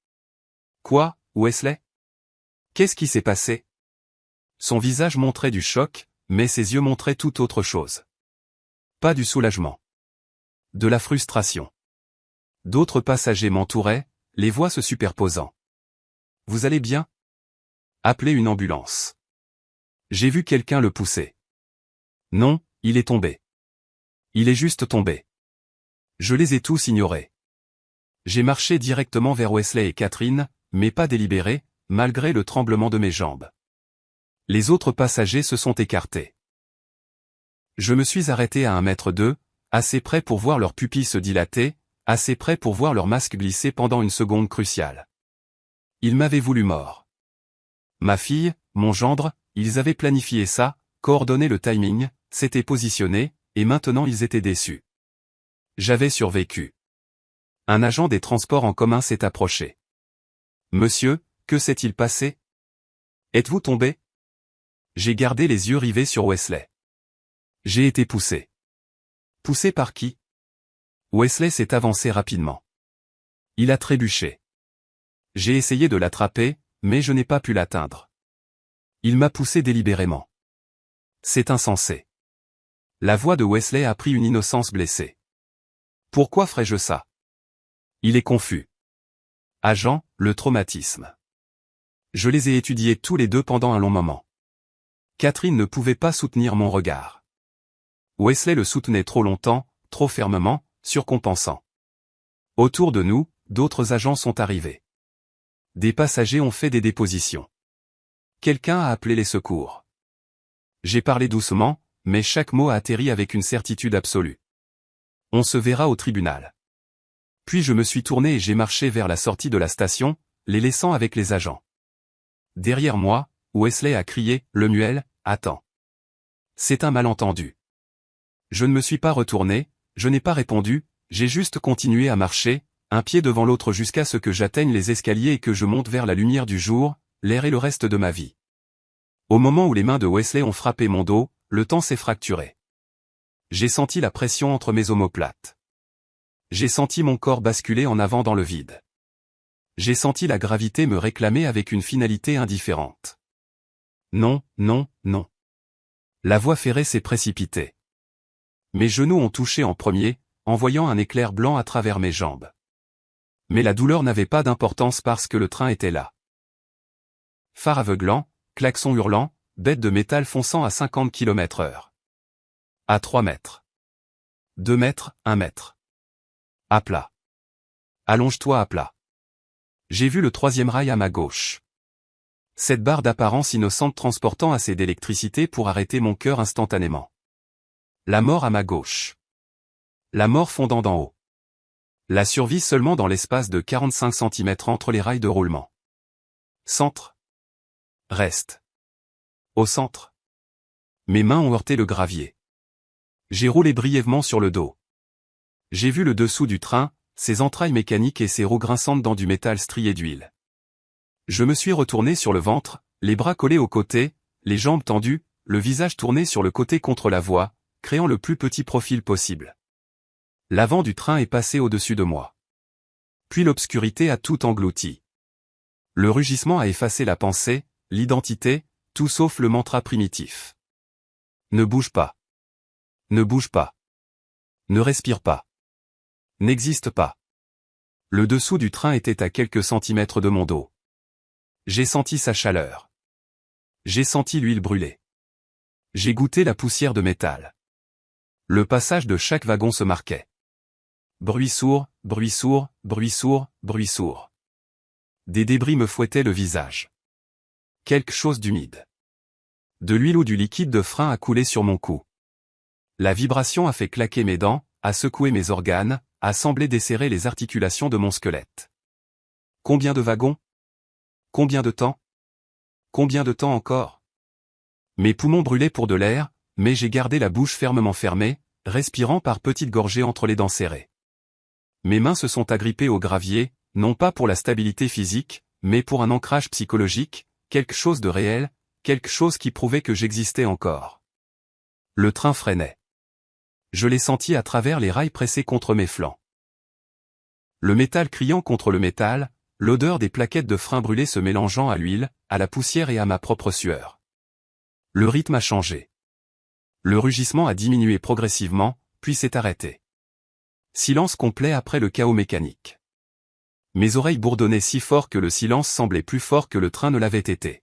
Quoi, Wesley? Qu'est-ce qui s'est passé? Son visage montrait du choc, mais ses yeux montraient tout autre chose. Pas du soulagement. De la frustration. D'autres passagers m'entouraient, les voix se superposant. Vous allez bien? Appelez une ambulance. J'ai vu quelqu'un le pousser. Non, il est tombé. Il est juste tombé. Je les ai tous ignorés. J'ai marché directement vers Wesley et Catherine, mais pas délibéré, malgré le tremblement de mes jambes. Les autres passagers se sont écartés. Je me suis arrêté à 1,2 m, assez près pour voir leurs pupilles se dilater, assez près pour voir leur masque glisser pendant une seconde cruciale. Ils m'avaient voulu mort. Ma fille, mon gendre, ils avaient planifié ça, coordonné le timing, s'étaient positionnés, et maintenant ils étaient déçus. J'avais survécu. Un agent des transports en commun s'est approché. Monsieur, que s'est-il passé? Êtes-vous tombé? J'ai gardé les yeux rivés sur Wesley. J'ai été poussé. Poussé par qui? Wesley s'est avancé rapidement. Il a trébuché. J'ai essayé de l'attraper, mais je n'ai pas pu l'atteindre. Il m'a poussé délibérément. C'est insensé. La voix de Wesley a pris une innocence blessée. Pourquoi ferais-je ça? Il est confus. Agent, le traumatisme. Je les ai étudiés tous les deux pendant un long moment. Catherine ne pouvait pas soutenir mon regard. Wesley le soutenait trop longtemps, trop fermement, surcompensant. Autour de nous, d'autres agents sont arrivés. Des passagers ont fait des dépositions. Quelqu'un a appelé les secours. J'ai parlé doucement, mais chaque mot a atterri avec une certitude absolue. On se verra au tribunal. Puis je me suis tourné et j'ai marché vers la sortie de la station, les laissant avec les agents. Derrière moi, Wesley a crié, Lemuel, attends. C'est un malentendu. Je ne me suis pas retourné, je n'ai pas répondu, j'ai juste continué à marcher, un pied devant l'autre jusqu'à ce que j'atteigne les escaliers et que je monte vers la lumière du jour, l'air et le reste de ma vie. Au moment où les mains de Wesley ont frappé mon dos, le temps s'est fracturé. J'ai senti la pression entre mes omoplates. J'ai senti mon corps basculer en avant dans le vide. J'ai senti la gravité me réclamer avec une finalité indifférente. Non, non, non. La voie ferrée s'est précipitée. Mes genoux ont touché en premier, envoyant un éclair blanc à travers mes jambes. Mais la douleur n'avait pas d'importance parce que le train était là. Phare aveuglant, klaxon hurlant, bête de métal fonçant à 50 km/h. À 3 mètres. 2 mètres, 1 mètre. À plat. Allonge-toi à plat. J'ai vu le 3e rail à ma gauche. Cette barre d'apparence innocente transportant assez d'électricité pour arrêter mon cœur instantanément. La mort à ma gauche. La mort fondant d'en haut. La survie seulement dans l'espace de 45 cm entre les rails de roulement. Centre. Reste. Au centre. Mes mains ont heurté le gravier. J'ai roulé brièvement sur le dos. J'ai vu le dessous du train, ses entrailles mécaniques et ses roues grinçantes dans du métal strié d'huile. Je me suis retourné sur le ventre, les bras collés aux côtés, les jambes tendues, le visage tourné sur le côté contre la voie, créant le plus petit profil possible. L'avant du train est passé au-dessus de moi. Puis l'obscurité a tout englouti. Le rugissement a effacé la pensée, l'identité, tout sauf le mantra primitif. Ne bouge pas. Ne bouge pas. Ne respire pas. N'existe pas. Le dessous du train était à quelques centimètres de mon dos. J'ai senti sa chaleur. J'ai senti l'huile brûler. J'ai goûté la poussière de métal. Le passage de chaque wagon se marquait. Bruit sourd, bruit sourd, bruit sourd, bruit sourd. Des débris me fouettaient le visage. Quelque chose d'humide. De l'huile ou du liquide de frein a coulé sur mon cou. La vibration a fait claquer mes dents, a secoué mes organes, a semblé desserrer les articulations de mon squelette. Combien de wagons? Combien de temps? Combien de temps encore? Mes poumons brûlaient pour de l'air, mais j'ai gardé la bouche fermement fermée, respirant par petites gorgées entre les dents serrées. Mes mains se sont agrippées au gravier, non pas pour la stabilité physique, mais pour un ancrage psychologique, quelque chose de réel, quelque chose qui prouvait que j'existais encore. Le train freinait. Je l'ai senti à travers les rails pressés contre mes flancs. Le métal criant contre le métal, l'odeur des plaquettes de frein brûlées se mélangeant à l'huile, à la poussière et à ma propre sueur. Le rythme a changé. Le rugissement a diminué progressivement, puis s'est arrêté. Silence complet après le chaos mécanique. Mes oreilles bourdonnaient si fort que le silence semblait plus fort que le train ne l'avait été.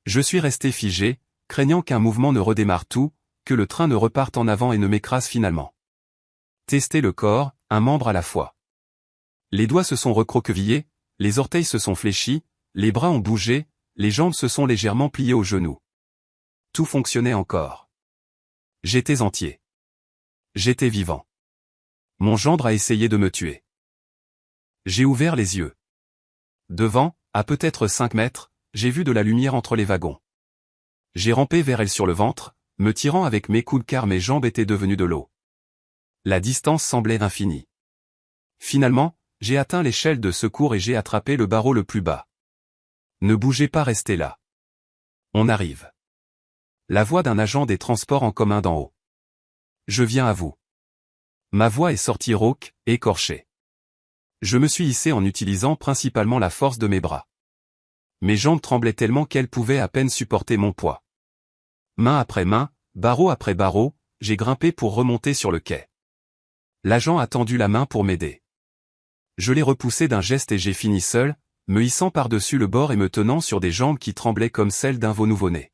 Je suis resté figé, craignant qu'un mouvement ne redémarre tout, que le train ne reparte en avant et ne m'écrase finalement. Tester le corps, un membre à la fois. Les doigts se sont recroquevillés, les orteils se sont fléchis, les bras ont bougé, les jambes se sont légèrement pliées aux genoux. Tout fonctionnait encore. J'étais entier. J'étais vivant. Mon gendre a essayé de me tuer. J'ai ouvert les yeux. Devant, à peut-être 5 mètres, j'ai vu de la lumière entre les wagons. J'ai rampé vers elle sur le ventre, me tirant avec mes coudes car mes jambes étaient devenues de l'eau. La distance semblait infinie. Finalement, j'ai atteint l'échelle de secours et j'ai attrapé le barreau le plus bas. Ne bougez pas, restez là. On arrive. La voix d'un agent des transports en commun d'en haut. Je viens à vous. Ma voix est sortie rauque, écorchée. Je me suis hissé en utilisant principalement la force de mes bras. Mes jambes tremblaient tellement qu'elles pouvaient à peine supporter mon poids. Main après main, barreau après barreau, j'ai grimpé pour remonter sur le quai. L'agent a tendu la main pour m'aider. Je l'ai repoussé d'un geste et j'ai fini seul, me hissant par-dessus le bord et me tenant sur des jambes qui tremblaient comme celles d'un veau nouveau-né.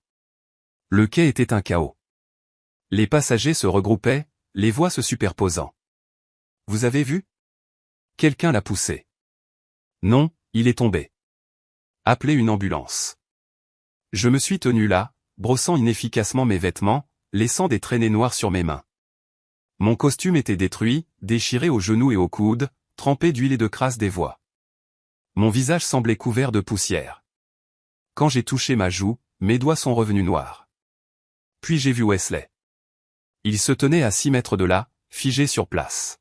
Le quai était un chaos. Les passagers se regroupaient, les voix se superposant. Vous avez vu? Quelqu'un l'a poussé. Non, il est tombé. Appelez une ambulance. Je me suis tenu là, brossant inefficacement mes vêtements, laissant des traînées noires sur mes mains. Mon costume était détruit, déchiré aux genoux et aux coudes, trempé d'huile et de crasse des voies. Mon visage semblait couvert de poussière. Quand j'ai touché ma joue, mes doigts sont revenus noirs. Puis j'ai vu Wesley. Il se tenait à 6 mètres de là, figé sur place.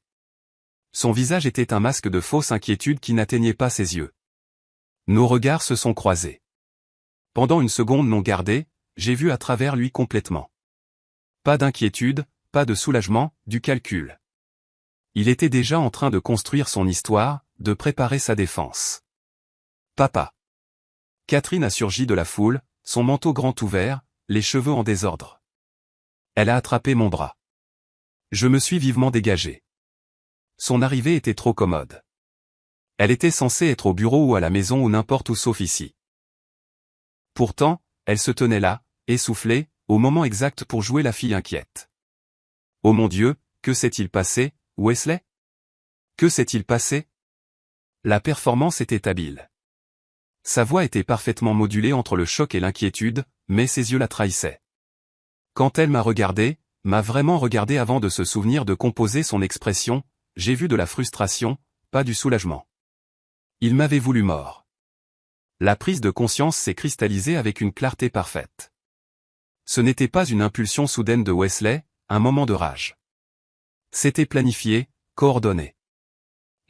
Son visage était un masque de fausse inquiétude qui n'atteignait pas ses yeux. Nos regards se sont croisés. Pendant une seconde non gardée, j'ai vu à travers lui complètement. Pas d'inquiétude, pas de soulagement, du calcul. Il était déjà en train de construire son histoire, de préparer sa défense. Papa. Catherine a surgi de la foule, son manteau grand ouvert, les cheveux en désordre. Elle a attrapé mon bras. Je me suis vivement dégagé. Son arrivée était trop commode. Elle était censée être au bureau ou à la maison ou n'importe où sauf ici. Pourtant, elle se tenait là, essoufflée, au moment exact pour jouer la fille inquiète. Oh mon Dieu, que s'est-il passé, Wesley? Que s'est-il passé? La performance était habile. Sa voix était parfaitement modulée entre le choc et l'inquiétude, mais ses yeux la trahissaient. Quand elle m'a regardé, m'a vraiment regardé avant de se souvenir de composer son expression, j'ai vu de la frustration, pas du soulagement. Il m'avait voulu mort. La prise de conscience s'est cristallisée avec une clarté parfaite. Ce n'était pas une impulsion soudaine de Wesley, un moment de rage. C'était planifié, coordonné.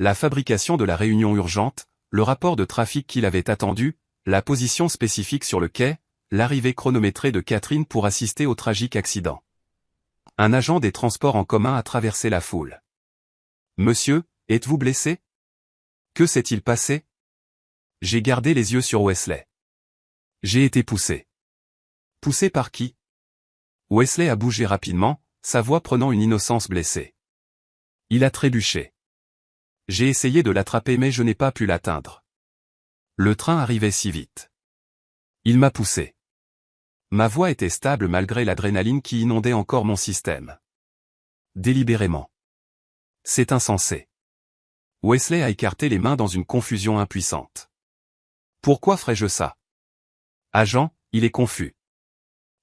La fabrication de la réunion urgente, le rapport de trafic qu'il avait attendu, la position spécifique sur le quai, l'arrivée chronométrée de Catherine pour assister au tragique accident. Un agent des transports en commun a traversé la foule. « Monsieur, êtes-vous blessé? Que s'est-il passé ?» J'ai gardé les yeux sur Wesley. J'ai été poussé. Poussé par qui? Wesley a bougé rapidement, sa voix prenant une innocence blessée. Il a trébuché. J'ai essayé de l'attraper mais je n'ai pas pu l'atteindre. Le train arrivait si vite. Il m'a poussé. Ma voix était stable malgré l'adrénaline qui inondait encore mon système. Délibérément. C'est insensé. Wesley a écarté les mains dans une confusion impuissante. Pourquoi ferais-je ça? Agent, il est confus.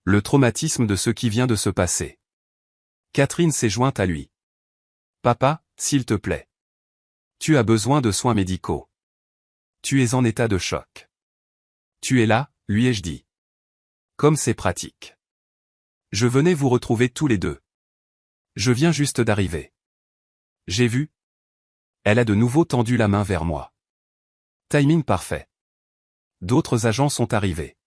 Le traumatisme de ce qui vient de se passer. Catherine s'est jointe à lui. Papa, s'il te plaît. Tu as besoin de soins médicaux. Tu es en état de choc. Tu es là, lui ai-je dit. Comme c'est pratique. Je venais vous retrouver tous les deux. Je viens juste d'arriver. J'ai vu. Elle a de nouveau tendu la main vers moi. Timing parfait. D'autres agents sont arrivés.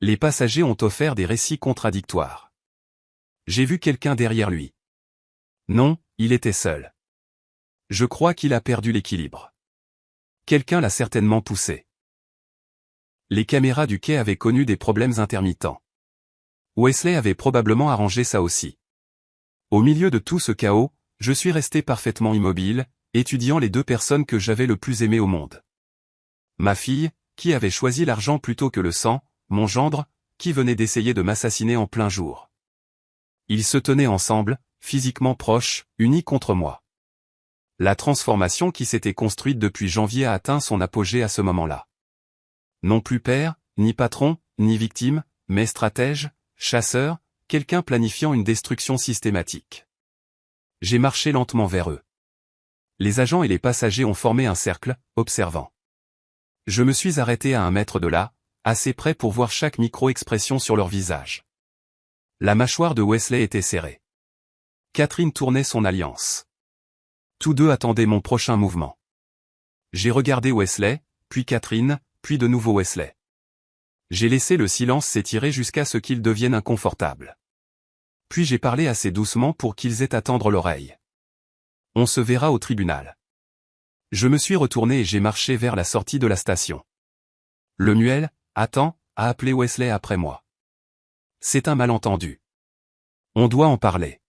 Les passagers ont offert des récits contradictoires. J'ai vu quelqu'un derrière lui. Non, il était seul. Je crois qu'il a perdu l'équilibre. Quelqu'un l'a certainement poussé. Les caméras du quai avaient connu des problèmes intermittents. Wesley avait probablement arrangé ça aussi. Au milieu de tout ce chaos, je suis resté parfaitement immobile, étudiant les deux personnes que j'avais le plus aimées au monde. Ma fille, qui avait choisi l'argent plutôt que le sang, mon gendre, qui venait d'essayer de m'assassiner en plein jour. Ils se tenaient ensemble, physiquement proches, unis contre moi. La transformation qui s'était construite depuis janvier a atteint son apogée à ce moment-là. Non plus père, ni patron, ni victime, mais stratège, chasseur, quelqu'un planifiant une destruction systématique. J'ai marché lentement vers eux. Les agents et les passagers ont formé un cercle, observant. Je me suis arrêté à 1 mètre de là, assez près pour voir chaque micro-expression sur leur visage. La mâchoire de Wesley était serrée. Catherine tournait son alliance. Tous deux attendaient mon prochain mouvement. J'ai regardé Wesley, puis Catherine, puis de nouveau Wesley. J'ai laissé le silence s'étirer jusqu'à ce qu'il devienne inconfortable. Puis j'ai parlé assez doucement pour qu'ils aient à tendre l'oreille. On se verra au tribunal. Je me suis retourné et j'ai marché vers la sortie de la station. Lemuel, attends, a appelé Wesley après moi. C'est un malentendu. On doit en parler.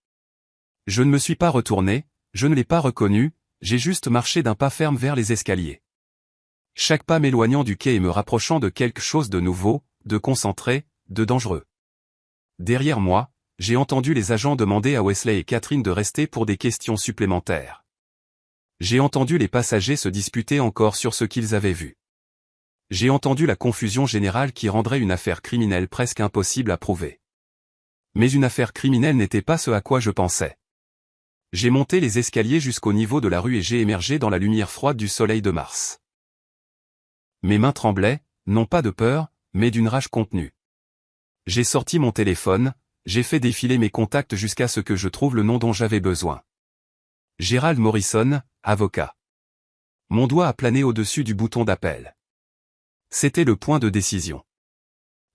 Je ne me suis pas retourné, je ne l'ai pas reconnu, j'ai juste marché d'un pas ferme vers les escaliers. Chaque pas m'éloignant du quai et me rapprochant de quelque chose de nouveau, de concentré, de dangereux. Derrière moi, j'ai entendu les agents demander à Wesley et Catherine de rester pour des questions supplémentaires. J'ai entendu les passagers se disputer encore sur ce qu'ils avaient vu. J'ai entendu la confusion générale qui rendrait une affaire criminelle presque impossible à prouver. Mais une affaire criminelle n'était pas ce à quoi je pensais. J'ai monté les escaliers jusqu'au niveau de la rue et j'ai émergé dans la lumière froide du soleil de mars. Mes mains tremblaient, non pas de peur, mais d'une rage contenue. J'ai sorti mon téléphone, j'ai fait défiler mes contacts jusqu'à ce que je trouve le nom dont j'avais besoin. Gerald Morrison, avocat. Mon doigt a plané au-dessus du bouton d'appel. C'était le point de décision.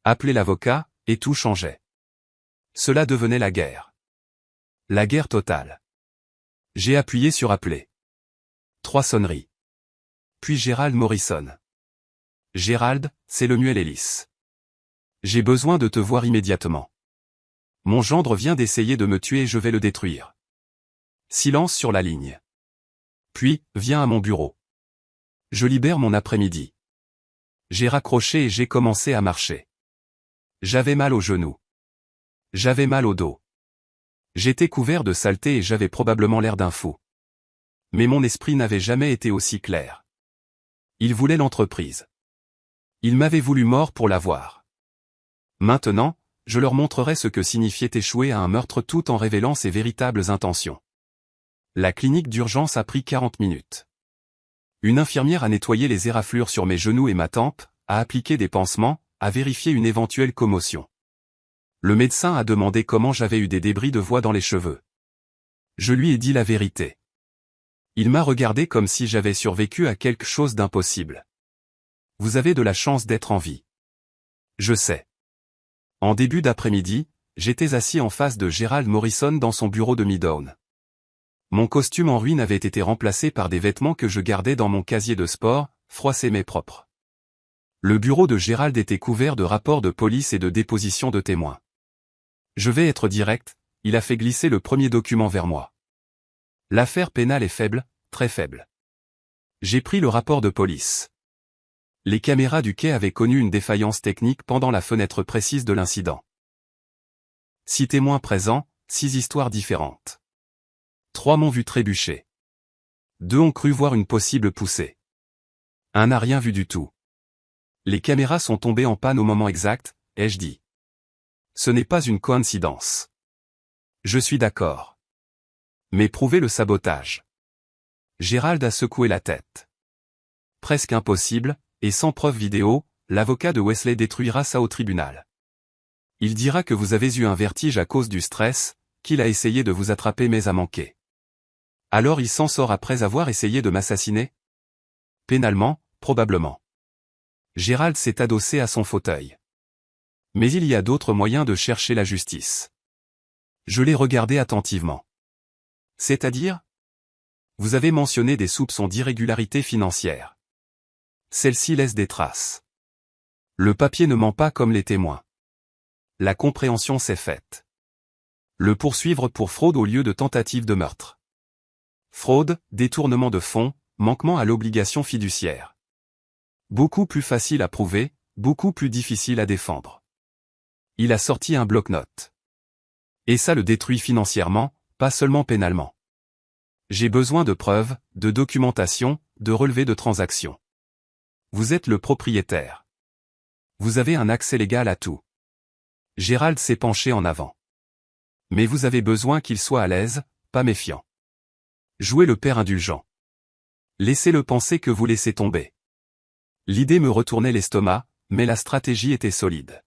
Appeler l'avocat, et tout changeait. Cela devenait la guerre. La guerre totale. J'ai appuyé sur appeler. 3 sonneries. Puis Gerald Morrison. Gerald, c'est Lemuel Ellis. J'ai besoin de te voir immédiatement. Mon gendre vient d'essayer de me tuer et je vais le détruire. Silence sur la ligne. Puis, viens à mon bureau. Je libère mon après-midi. J'ai raccroché et j'ai commencé à marcher. J'avais mal aux genoux. J'avais mal au dos. J'étais couvert de saleté et j'avais probablement l'air d'un fou. Mais mon esprit n'avait jamais été aussi clair. Il voulait l'entreprise. Il m'avait voulu mort pour l'avoir. Maintenant, je leur montrerai ce que signifiait échouer à un meurtre tout en révélant ses véritables intentions. La clinique d'urgence a pris 40 minutes. Une infirmière a nettoyé les éraflures sur mes genoux et ma tempe, a appliqué des pansements, a vérifié une éventuelle commotion. Le médecin a demandé comment j'avais eu des débris de voix dans les cheveux. Je lui ai dit la vérité. Il m'a regardé comme si j'avais survécu à quelque chose d'impossible. Vous avez de la chance d'être en vie. Je sais. En début d'après-midi, j'étais assis en face de Gerald Morrison dans son bureau de Midtown. Mon costume en ruine avait été remplacé par des vêtements que je gardais dans mon casier de sport, froissés mais propres. Le bureau de Gerald était couvert de rapports de police et de dépositions de témoins. Je vais être direct, il a fait glisser le premier document vers moi. L'affaire pénale est faible, très faible. J'ai pris le rapport de police. Les caméras du quai avaient connu une défaillance technique pendant la fenêtre précise de l'incident. 6 témoins présents, 6 histoires différentes. 3 m'ont vu trébucher. 2 ont cru voir une possible poussée. 1 n'a rien vu du tout. Les caméras sont tombées en panne au moment exact, ai-je dit. Ce n'est pas une coïncidence. Je suis d'accord. Mais prouvez le sabotage. Gerald a secoué la tête. Presque impossible, et sans preuve vidéo, l'avocat de Wesley détruira ça au tribunal. Il dira que vous avez eu un vertige à cause du stress, qu'il a essayé de vous attraper mais a manqué. Alors il s'en sort après avoir essayé de m'assassiner? Pénalement, probablement. Gérald s'est adossé à son fauteuil. Mais il y a d'autres moyens de chercher la justice. Je l'ai regardé attentivement. C'est-à-dire? Vous avez mentionné des soupçons d'irrégularité financière. Celle-ci laisse des traces. Le papier ne ment pas comme les témoins. La compréhension s'est faite. Le poursuivre pour fraude au lieu de tentative de meurtre. Fraude, détournement de fonds, manquement à l'obligation fiduciaire. Beaucoup plus facile à prouver, beaucoup plus difficile à défendre. Il a sorti un bloc-notes. Et ça le détruit financièrement, pas seulement pénalement. J'ai besoin de preuves, de documentation, de relevés de transactions. Vous êtes le propriétaire. Vous avez un accès légal à tout. Gérald s'est penché en avant. Mais vous avez besoin qu'il soit à l'aise, pas méfiant. Jouez le père indulgent. Laissez-le penser que vous laissez tomber. L'idée me retournait l'estomac, mais la stratégie était solide.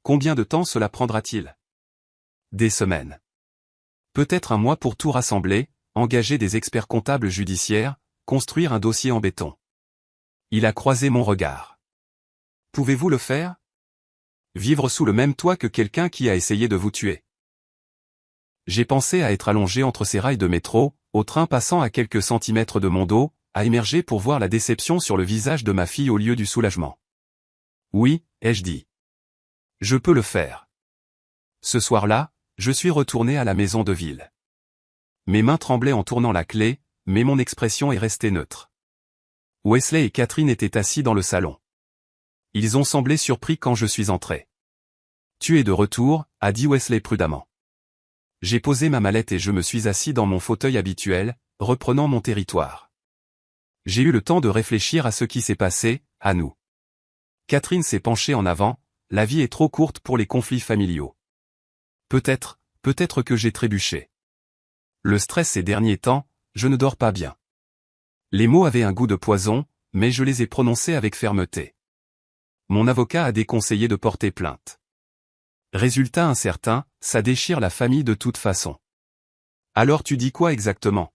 Combien de temps cela prendra-t-il? Des semaines. Peut-être un mois pour tout rassembler, engager des experts comptables judiciaires, construire un dossier en béton. Il a croisé mon regard. Pouvez-vous le faire? Vivre sous le même toit que quelqu'un qui a essayé de vous tuer. J'ai pensé à être allongé entre ces rails de métro, au train passant à quelques centimètres de mon dos, à émerger pour voir la déception sur le visage de ma fille au lieu du soulagement. Oui, ai-je dit. Je peux le faire. Ce soir-là, je suis retourné à la maison de ville. Mes mains tremblaient en tournant la clé, mais mon expression est restée neutre. Wesley et Catherine étaient assis dans le salon. Ils ont semblé surpris quand je suis entré. Tu es de retour, a dit Wesley prudemment. J'ai posé ma mallette et je me suis assis dans mon fauteuil habituel, reprenant mon territoire. J'ai eu le temps de réfléchir à ce qui s'est passé, à nous. Catherine s'est penchée en avant, la vie est trop courte pour les conflits familiaux. Peut-être que j'ai trébuché. Le stress ces derniers temps, je ne dors pas bien. Les mots avaient un goût de poison, mais je les ai prononcés avec fermeté. Mon avocat a déconseillé de porter plainte. Résultat incertain, ça déchire la famille de toute façon. Alors tu dis quoi exactement?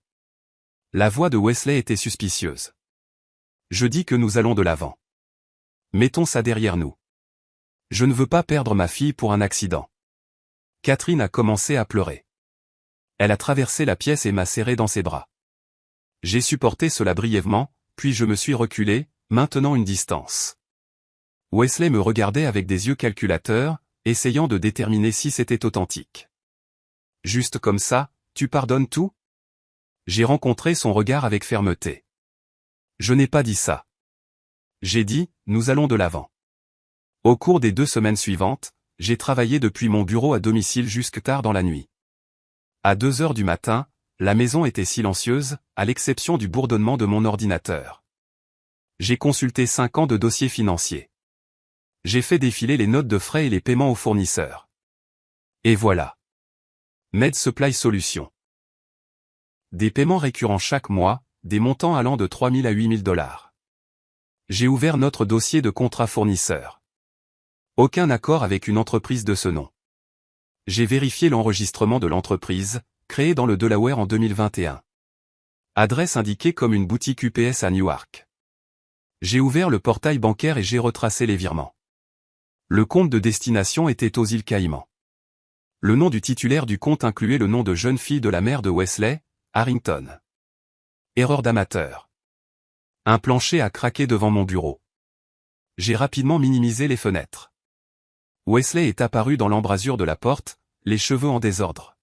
La voix de Wesley était suspicieuse. Je dis que nous allons de l'avant. Mettons ça derrière nous. Je ne veux pas perdre ma fille pour un accident. Catherine a commencé à pleurer. Elle a traversé la pièce et m'a serré dans ses bras. J'ai supporté cela brièvement, puis je me suis reculé, maintenant une distance. Wesley me regardait avec des yeux calculateurs, essayant de déterminer si c'était authentique. Juste comme ça, tu pardonnes tout? J'ai rencontré son regard avec fermeté. Je n'ai pas dit ça. J'ai dit, nous allons de l'avant. Au cours des 2 semaines suivantes, j'ai travaillé depuis mon bureau à domicile jusque tard dans la nuit. À 2 heures du matin, la maison était silencieuse, à l'exception du bourdonnement de mon ordinateur. J'ai consulté 5 ans de dossiers financiers. J'ai fait défiler les notes de frais et les paiements aux fournisseurs. Et voilà. Med Supply Solutions. Des paiements récurrents chaque mois, des montants allant de 3 000 à 8 000 $. J'ai ouvert notre dossier de contrat fournisseur. Aucun accord avec une entreprise de ce nom. J'ai vérifié l'enregistrement de l'entreprise, créée dans le Delaware en 2021. Adresse indiquée comme une boutique UPS à Newark. J'ai ouvert le portail bancaire et j'ai retracé les virements. Le compte de destination était aux îles Caïmans. Le nom du titulaire du compte incluait le nom de jeune fille de la mère de Wesley, Harrington. Erreur d'amateur. Un plancher a craqué devant mon bureau. J'ai rapidement minimisé les fenêtres. Wesley est apparu dans l'embrasure de la porte, les cheveux en désordre.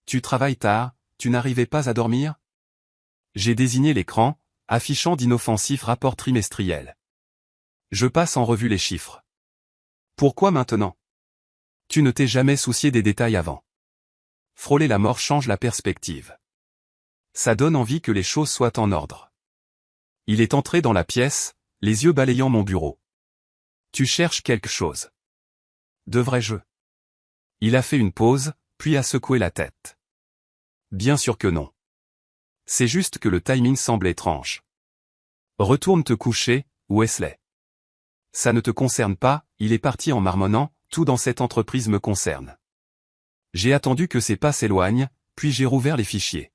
Tu travailles tard, tu n'arrivais pas à dormir? J'ai désigné l'écran, affichant d'inoffensifs rapports trimestriels. Je passe en revue les chiffres. Pourquoi maintenant? Tu ne t'es jamais soucié des détails avant. Frôler la mort change la perspective. Ça donne envie que les choses soient en ordre. Il est entré dans la pièce, les yeux balayant mon bureau. Tu cherches quelque chose. Devrais-je? Il a fait une pause, puis a secoué la tête. Bien sûr que non. C'est juste que le timing semble étrange. Retourne te coucher, Wesley. Ça ne te concerne pas, il est parti en marmonnant, tout dans cette entreprise me concerne. J'ai attendu que ses pas s'éloignent, puis j'ai rouvert les fichiers.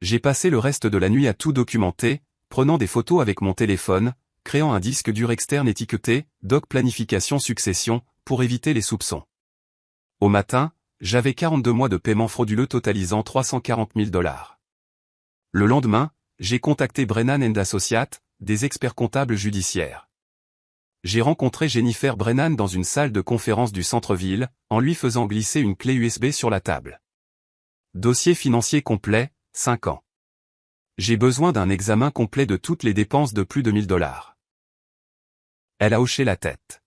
J'ai passé le reste de la nuit à tout documenter, prenant des photos avec mon téléphone, créant un disque dur externe étiqueté « Doc Planification Succession » pour éviter les soupçons. Au matin, j'avais 42 mois de paiement frauduleux totalisant $340 000. Le lendemain, j'ai contacté Brennan & Associates, des experts comptables judiciaires. J'ai rencontré Jennifer Brennan dans une salle de conférence du centre-ville, en lui faisant glisser une clé USB sur la table. Dossier financier complet, 5 ans. J'ai besoin d'un examen complet de toutes les dépenses de plus de $1000. Elle a hoché la tête.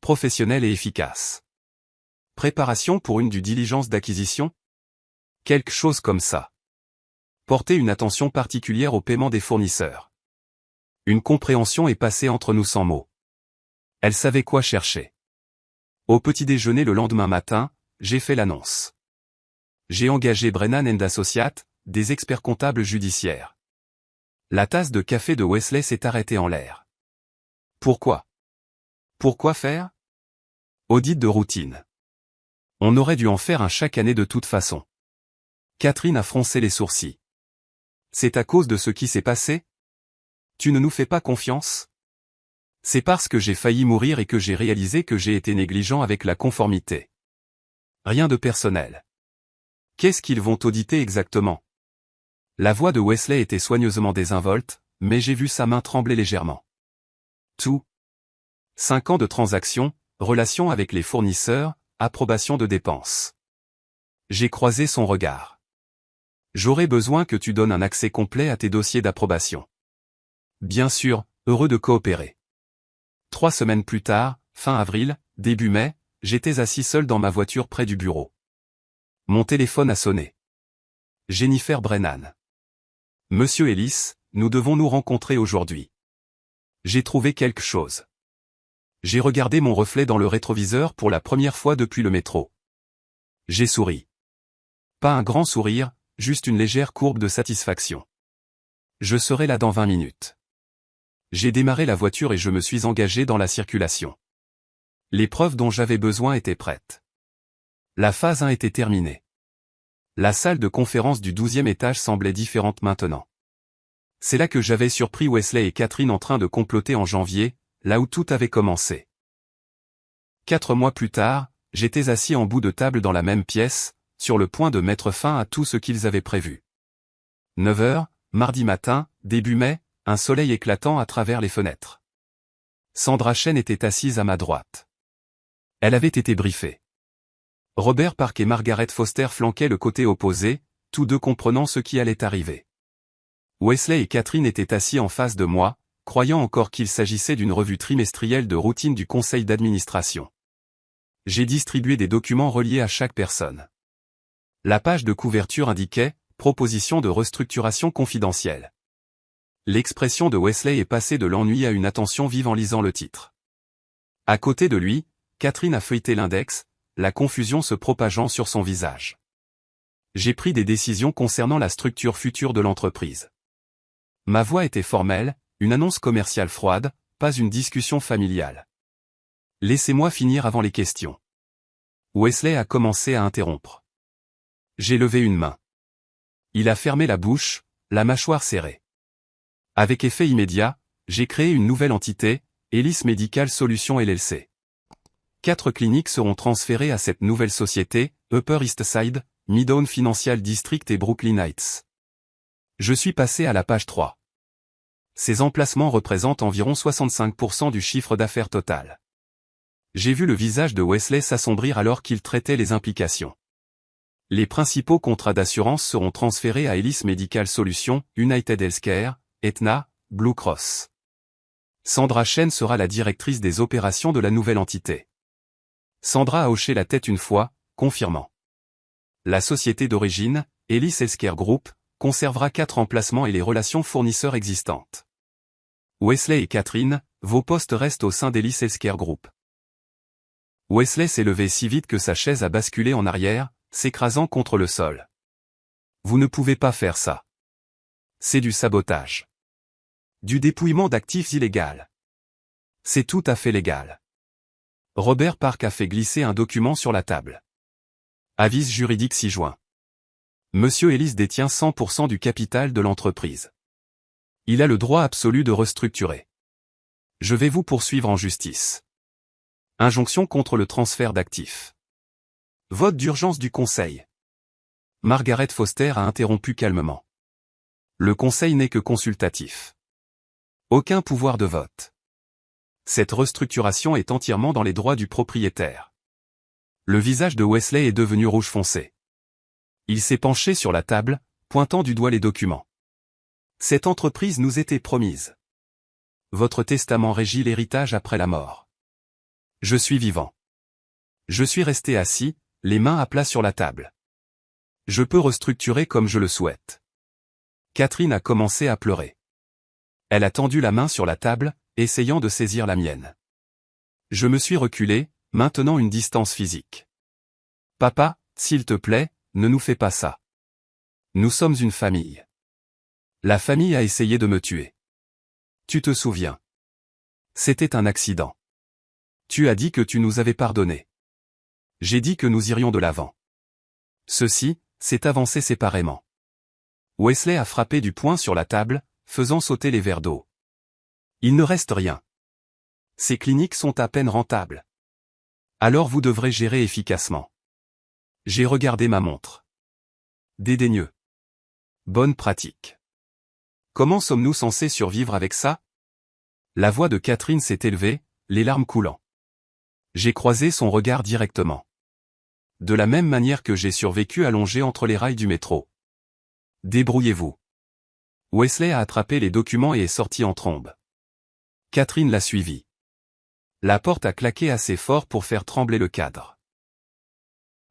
Professionnelle et efficace. Préparation pour une due diligence d'acquisition? Quelque chose comme ça. Porter une attention particulière au paiement des fournisseurs. Une compréhension est passée entre nous sans mots. Elle savait quoi chercher. Au petit déjeuner le lendemain matin, j'ai fait l'annonce. J'ai engagé Brennan & Associates, des experts comptables judiciaires. La tasse de café de Wesley s'est arrêtée en l'air. Pourquoi? Pourquoi faire? Audit de routine. On aurait dû en faire un chaque année de toute façon. Catherine a froncé les sourcils. C'est à cause de ce qui s'est passé? Tu ne nous fais pas confiance? C'est parce que j'ai failli mourir et que j'ai réalisé que j'ai été négligent avec la conformité. Rien de personnel. Qu'est-ce qu'ils vont auditer exactement? La voix de Wesley était soigneusement désinvolte, mais j'ai vu sa main trembler légèrement. Tout. 5 ans de transactions, relations avec les fournisseurs, approbation de dépenses. J'ai croisé son regard. J'aurais besoin que tu donnes un accès complet à tes dossiers d'approbation. Bien sûr, heureux de coopérer. 3 semaines plus tard, fin avril, début mai, j'étais assis seul dans ma voiture près du bureau. Mon téléphone a sonné. Jennifer Brennan. Monsieur Ellis, nous devons nous rencontrer aujourd'hui. J'ai trouvé quelque chose. J'ai regardé mon reflet dans le rétroviseur pour la première fois depuis le métro. J'ai souri. Pas un grand sourire, juste une légère courbe de satisfaction. Je serai là dans 20 minutes. J'ai démarré la voiture et je me suis engagé dans la circulation. Les preuves dont j'avais besoin étaient prêtes. La phase 1 était terminée. La salle de conférence du 12e étage semblait différente maintenant. C'est là que j'avais surpris Wesley et Catherine en train de comploter en janvier, là où tout avait commencé. 4 mois plus tard, j'étais assis en bout de table dans la même pièce, sur le point de mettre fin à tout ce qu'ils avaient prévu. 9 heures, mardi matin, début mai, un soleil éclatant à travers les fenêtres. Sandra Chen était assise à ma droite. Elle avait été briefée. Robert Park et Margaret Foster flanquaient le côté opposé, tous deux comprenant ce qui allait arriver. Wesley et Catherine étaient assis en face de moi, croyant encore qu'il s'agissait d'une revue trimestrielle de routine du conseil d'administration. J'ai distribué des documents reliés à chaque personne. La page de couverture indiquait « Proposition de restructuration confidentielle ». L'expression de Wesley est passée de l'ennui à une attention vive en lisant le titre. À côté de lui, Catherine a feuilleté l'index, la confusion se propageant sur son visage. J'ai pris des décisions concernant la structure future de l'entreprise. Ma voix était formelle, une annonce commerciale froide, pas une discussion familiale. Laissez-moi finir avant les questions. Wesley a commencé à interrompre. J'ai levé une main. Il a fermé la bouche, la mâchoire serrée. Avec effet immédiat, j'ai créé une nouvelle entité, Ellis Medical Solutions LLC. 4 cliniques seront transférées à cette nouvelle société, Upper East Side, Midtown Financial District et Brooklyn Heights. Je suis passé à la page 3. Ces emplacements représentent environ 65% du chiffre d'affaires total. J'ai vu le visage de Wesley s'assombrir alors qu'il traitait les implications. Les principaux contrats d'assurance seront transférés à Ellis Medical Solutions, United Healthcare, Aetna, Blue Cross. Sandra Chen sera la directrice des opérations de la nouvelle entité. Sandra a hoché la tête une fois, confirmant. La société d'origine, Ellis Healthcare Group, conservera 4 emplacements et les relations fournisseurs existantes. Wesley et Catherine, vos postes restent au sein d'Ellis Healthcare Group. Wesley s'est levé si vite que sa chaise a basculé en arrière, s'écrasant contre le sol. Vous ne pouvez pas faire ça. C'est du sabotage. Du dépouillement d'actifs illégal. C'est tout à fait légal. Robert Park a fait glisser un document sur la table. Avis juridique 6 juin. Monsieur Ellis détient 100% du capital de l'entreprise. Il a le droit absolu de restructurer. Je vais vous poursuivre en justice. Injonction contre le transfert d'actifs. Vote d'urgence du Conseil. Margaret Foster a interrompu calmement. Le Conseil n'est que consultatif. Aucun pouvoir de vote. Cette restructuration est entièrement dans les droits du propriétaire. Le visage de Wesley est devenu rouge foncé. Il s'est penché sur la table, pointant du doigt les documents. Cette entreprise nous était promise. Votre testament régit l'héritage après la mort. Je suis vivant. Je suis resté assis, les mains à plat sur la table. Je peux restructurer comme je le souhaite. Catherine a commencé à pleurer. Elle a tendu la main sur la table, essayant de saisir la mienne. Je me suis reculé, maintenant une distance physique. Papa, s'il te plaît, ne nous fais pas ça. Nous sommes une famille. La famille a essayé de me tuer. Tu te souviens? C'était un accident. Tu as dit que tu nous avais pardonné. J'ai dit que nous irions de l'avant. Ceci, s'est avancé séparément. Wesley a frappé du poing sur la table, faisant sauter les verres d'eau. Il ne reste rien. Ces cliniques sont à peine rentables. Alors vous devrez gérer efficacement. J'ai regardé ma montre. Dédaigneux. Bonne pratique. Comment sommes-nous censés survivre avec ça? La voix de Catherine s'est élevée, les larmes coulant. J'ai croisé son regard directement. De la même manière que j'ai survécu allongé entre les rails du métro. Débrouillez-vous. Wesley a attrapé les documents et est sorti en trombe. Catherine l'a suivi. La porte a claqué assez fort pour faire trembler le cadre.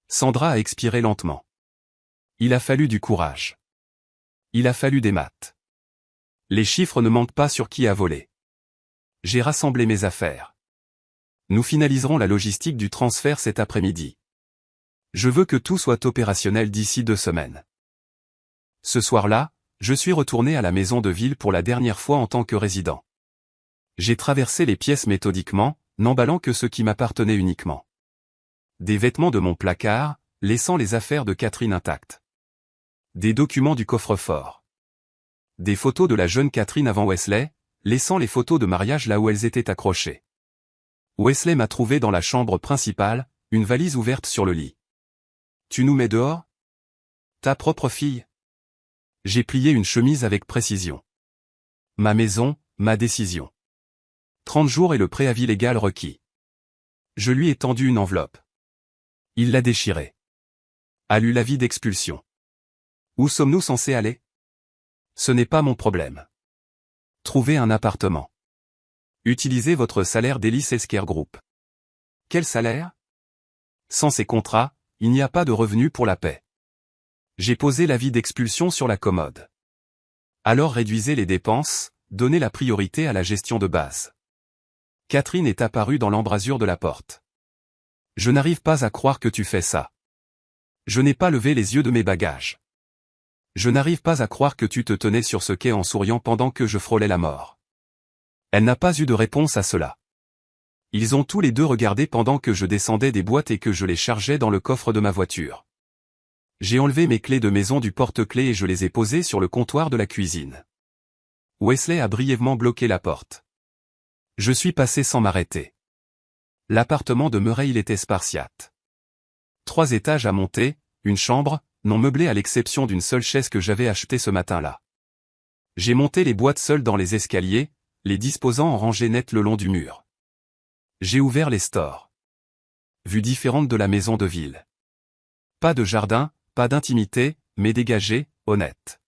Sandra a expiré lentement. Il a fallu du courage. Il a fallu des maths. Les chiffres ne manquent pas sur qui a volé. J'ai rassemblé mes affaires. Nous finaliserons la logistique du transfert cet après-midi. Je veux que tout soit opérationnel d'ici 2 semaines. Ce soir-là, je suis retourné à la maison de ville pour la dernière fois en tant que résident. J'ai traversé les pièces méthodiquement, n'emballant que ce qui m'appartenait uniquement. Des vêtements de mon placard, laissant les affaires de Catherine intactes. Des documents du coffre-fort. Des photos de la jeune Catherine avant Wesley, laissant les photos de mariage là où elles étaient accrochées. Wesley m'a trouvé dans la chambre principale, une valise ouverte sur le lit. Tu nous mets dehors? Ta propre fille? J'ai plié une chemise avec précision. Ma maison, ma décision. 30 jours et le préavis légal requis. Je lui ai tendu une enveloppe. Il l'a déchirée. A lu l'avis d'expulsion. Où sommes-nous censés aller? Ce n'est pas mon problème. Trouvez un appartement. Utilisez votre salaire d'Ellis Healthcare Group. Quel salaire? Sans ces contrats, il n'y a pas de revenu pour la paix. J'ai posé l'avis d'expulsion sur la commode. Alors réduisez les dépenses, donnez la priorité à la gestion de base. Catherine est apparue dans l'embrasure de la porte. Je n'arrive pas à croire que tu fais ça. Je n'ai pas levé les yeux de mes bagages. Je n'arrive pas à croire que tu te tenais sur ce quai en souriant pendant que je frôlais la mort. Elle n'a pas eu de réponse à cela. Ils ont tous les deux regardé pendant que je descendais des boîtes et que je les chargeais dans le coffre de ma voiture. J'ai enlevé mes clés de maison du porte-clés et je les ai posées sur le comptoir de la cuisine. Wesley a brièvement bloqué la porte. Je suis passé sans m'arrêter. L'appartement demeurait il était spartiate. 3 étages à monter, une chambre, non meublée à l'exception d'une seule chaise que j'avais achetée ce matin-là. J'ai monté les boîtes seules dans les escaliers, les disposant en rangées nettes le long du mur. J'ai ouvert les stores. Vue différente de la maison de ville. Pas de jardin, pas d'intimité, mais dégagé, honnête.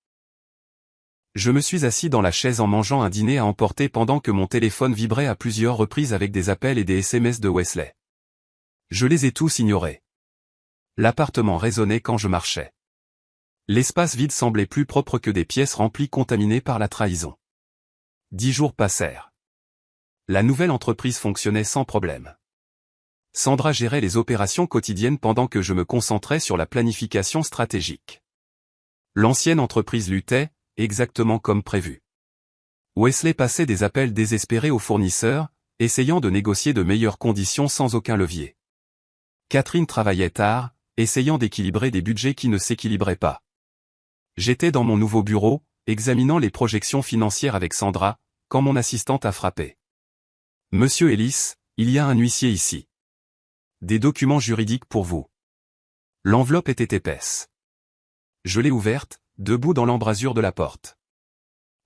Je me suis assis dans la chaise en mangeant un dîner à emporter pendant que mon téléphone vibrait à plusieurs reprises avec des appels et des SMS de Wesley. Je les ai tous ignorés. L'appartement résonnait quand je marchais. L'espace vide semblait plus propre que des pièces remplies contaminées par la trahison. 10 jours passèrent. La nouvelle entreprise fonctionnait sans problème. Sandra gérait les opérations quotidiennes pendant que je me concentrais sur la planification stratégique. L'ancienne entreprise luttait, exactement comme prévu. Wesley passait des appels désespérés aux fournisseurs, essayant de négocier de meilleures conditions sans aucun levier. Catherine travaillait tard, essayant d'équilibrer des budgets qui ne s'équilibraient pas. J'étais dans mon nouveau bureau, examinant les projections financières avec Sandra, quand mon assistante a frappé. « Monsieur Ellis, il y a un huissier ici. Des documents juridiques pour vous. » L'enveloppe était épaisse. Je l'ai ouverte, debout dans l'embrasure de la porte.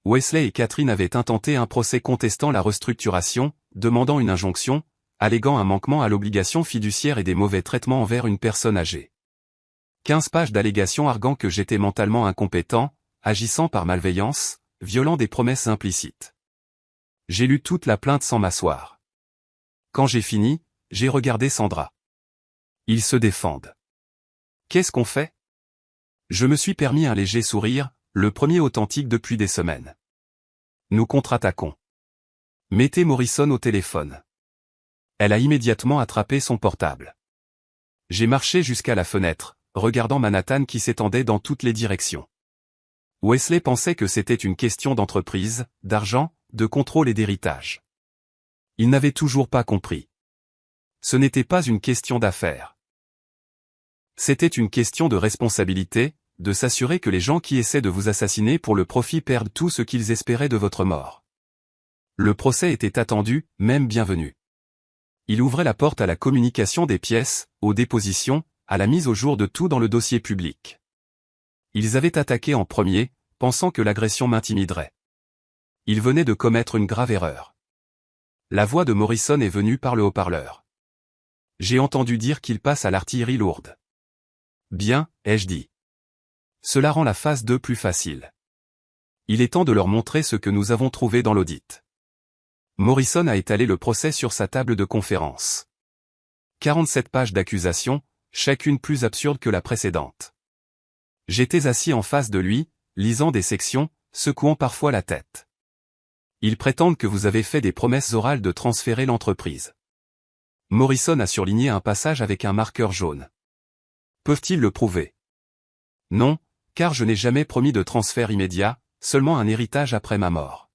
Wesley et Catherine avaient intenté un procès contestant la restructuration, demandant une injonction, alléguant un manquement à l'obligation fiduciaire et des mauvais traitements envers une personne âgée. 15 pages d'allégations arguant que j'étais mentalement incompétent, agissant par malveillance, violant des promesses implicites. J'ai lu toute la plainte sans m'asseoir. Quand j'ai fini, j'ai regardé Sandra. Ils se défendent. Qu'est-ce qu'on fait? Je me suis permis un léger sourire, le premier authentique depuis des semaines. Nous contre-attaquons. Mettez Morrison au téléphone. Elle a immédiatement attrapé son portable. J'ai marché jusqu'à la fenêtre, regardant Manhattan qui s'étendait dans toutes les directions. Wesley pensait que c'était une question d'entreprise, d'argent, de contrôle et d'héritage. Il n'avait toujours pas compris. Ce n'était pas une question d'affaires. C'était une question de responsabilité, de s'assurer que les gens qui essaient de vous assassiner pour le profit perdent tout ce qu'ils espéraient de votre mort. Le procès était attendu, même bienvenu. Il ouvrait la porte à la communication des pièces, aux dépositions, à la mise au jour de tout dans le dossier public. Ils avaient attaqué en premier, pensant que l'agression m'intimiderait. Ils venaient de commettre une grave erreur. La voix de Morrison est venue par le haut-parleur. J'ai entendu dire qu'il passe à l'artillerie lourde. Bien, ai-je dit. Cela rend la phase 2 plus facile. Il est temps de leur montrer ce que nous avons trouvé dans l'audit. Morrison a étalé le procès sur sa table de conférence. 47 pages d'accusations, chacune plus absurde que la précédente. J'étais assis en face de lui, lisant des sections, secouant parfois la tête. Ils prétendent que vous avez fait des promesses orales de transférer l'entreprise. Morrison a surligné un passage avec un marqueur jaune. Peuvent-ils le prouver? Non, car je n'ai jamais promis de transfert immédiat, seulement un héritage après ma mort.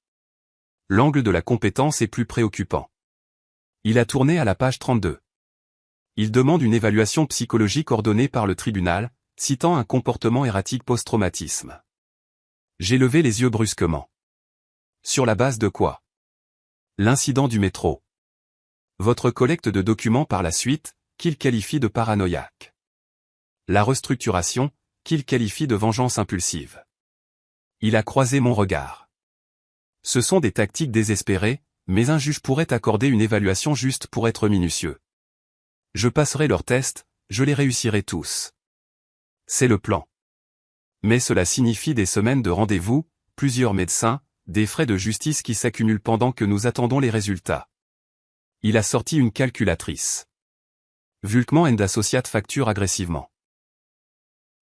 L'angle de la compétence est plus préoccupant. Il a tourné à la page 32. Il demande une évaluation psychologique ordonnée par le tribunal, citant un comportement erratique post-traumatisme. J'ai levé les yeux brusquement. Sur la base de quoi? L'incident du métro. Votre collecte de documents par la suite, qu'il qualifie de paranoïaque. La restructuration, qu'il qualifie de vengeance impulsive. Il a croisé mon regard. Ce sont des tactiques désespérées, mais un juge pourrait accorder une évaluation juste pour être minutieux. Je passerai leurs tests, je les réussirai tous. C'est le plan. Mais cela signifie des semaines de rendez-vous, plusieurs médecins, des frais de justice qui s'accumulent pendant que nous attendons les résultats. Il a sorti une calculatrice. Vulkman & Associates facture agressivement.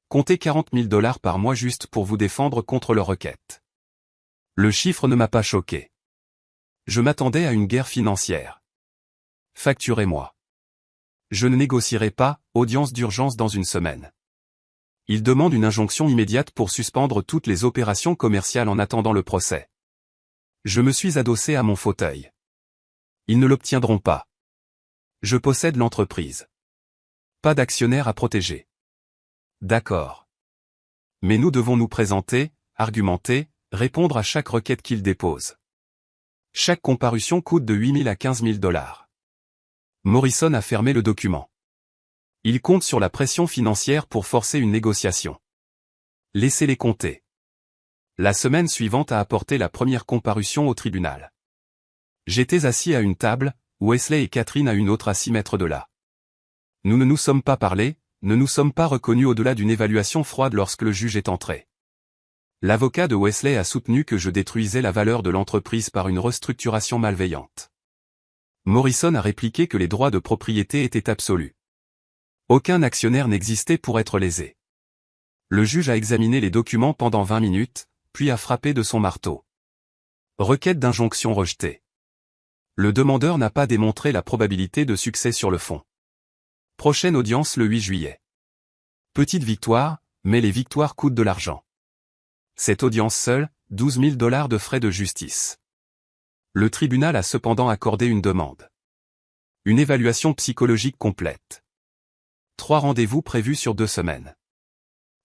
Comptez $40 000 par mois juste pour vous défendre contre leur requête. Le chiffre ne m'a pas choqué. Je m'attendais à une guerre financière. Facturez-moi. Je ne négocierai pas, audience d'urgence dans une semaine. Il demande une injonction immédiate pour suspendre toutes les opérations commerciales en attendant le procès. Je me suis adossé à mon fauteuil. Ils ne l'obtiendront pas. Je possède l'entreprise. Pas d'actionnaire à protéger. D'accord. Mais nous devons nous présenter, argumenter, répondre à chaque requête qu'ils déposent. Chaque comparution coûte de 8 000 à 15 000 $. Morrison a fermé le document. Il compte sur la pression financière pour forcer une négociation. Laissez-les compter. La semaine suivante a apporté la première comparution au tribunal. J'étais assis à une table, Wesley et Catherine à une autre à 6 mètres de là. Nous ne nous sommes pas parlé, ne nous sommes pas reconnus au-delà d'une évaluation froide lorsque le juge est entré. L'avocat de Wesley a soutenu que je détruisais la valeur de l'entreprise par une restructuration malveillante. Morrison a répliqué que les droits de propriété étaient absolus. Aucun actionnaire n'existait pour être lésé. Le juge a examiné les documents pendant 20 minutes, puis a frappé de son marteau. Requête d'injonction rejetée. Le demandeur n'a pas démontré la probabilité de succès sur le fond. Prochaine audience le 8 juillet. Petite victoire, mais les victoires coûtent de l'argent. Cette audience seule, 12 000 $ de frais de justice. Le tribunal a cependant accordé une demande. Une évaluation psychologique complète. 3 rendez-vous prévus sur 2 semaines.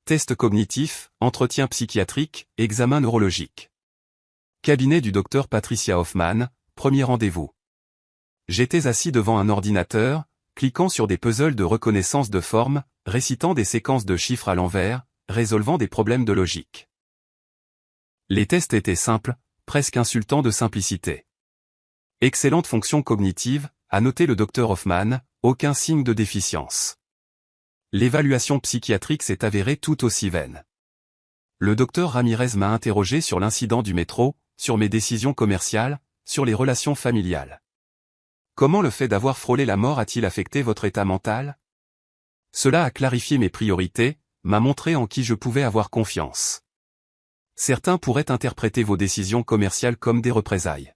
Test cognitif, entretien psychiatrique, examen neurologique. Cabinet du docteur Patricia Hoffman, premier rendez-vous. J'étais assis devant un ordinateur, cliquant sur des puzzles de reconnaissance de forme, récitant des séquences de chiffres à l'envers, résolvant des problèmes de logique. Les tests étaient simples, presque insultants de simplicité. Excellente fonction cognitive, a noté le docteur Hoffman, aucun signe de déficience. L'évaluation psychiatrique s'est avérée tout aussi vaine. Le docteur Ramirez m'a interrogé sur l'incident du métro, sur mes décisions commerciales, sur les relations familiales. Comment le fait d'avoir frôlé la mort a-t-il affecté votre état mental? Cela a clarifié mes priorités, m'a montré en qui je pouvais avoir confiance. Certains pourraient interpréter vos décisions commerciales comme des représailles.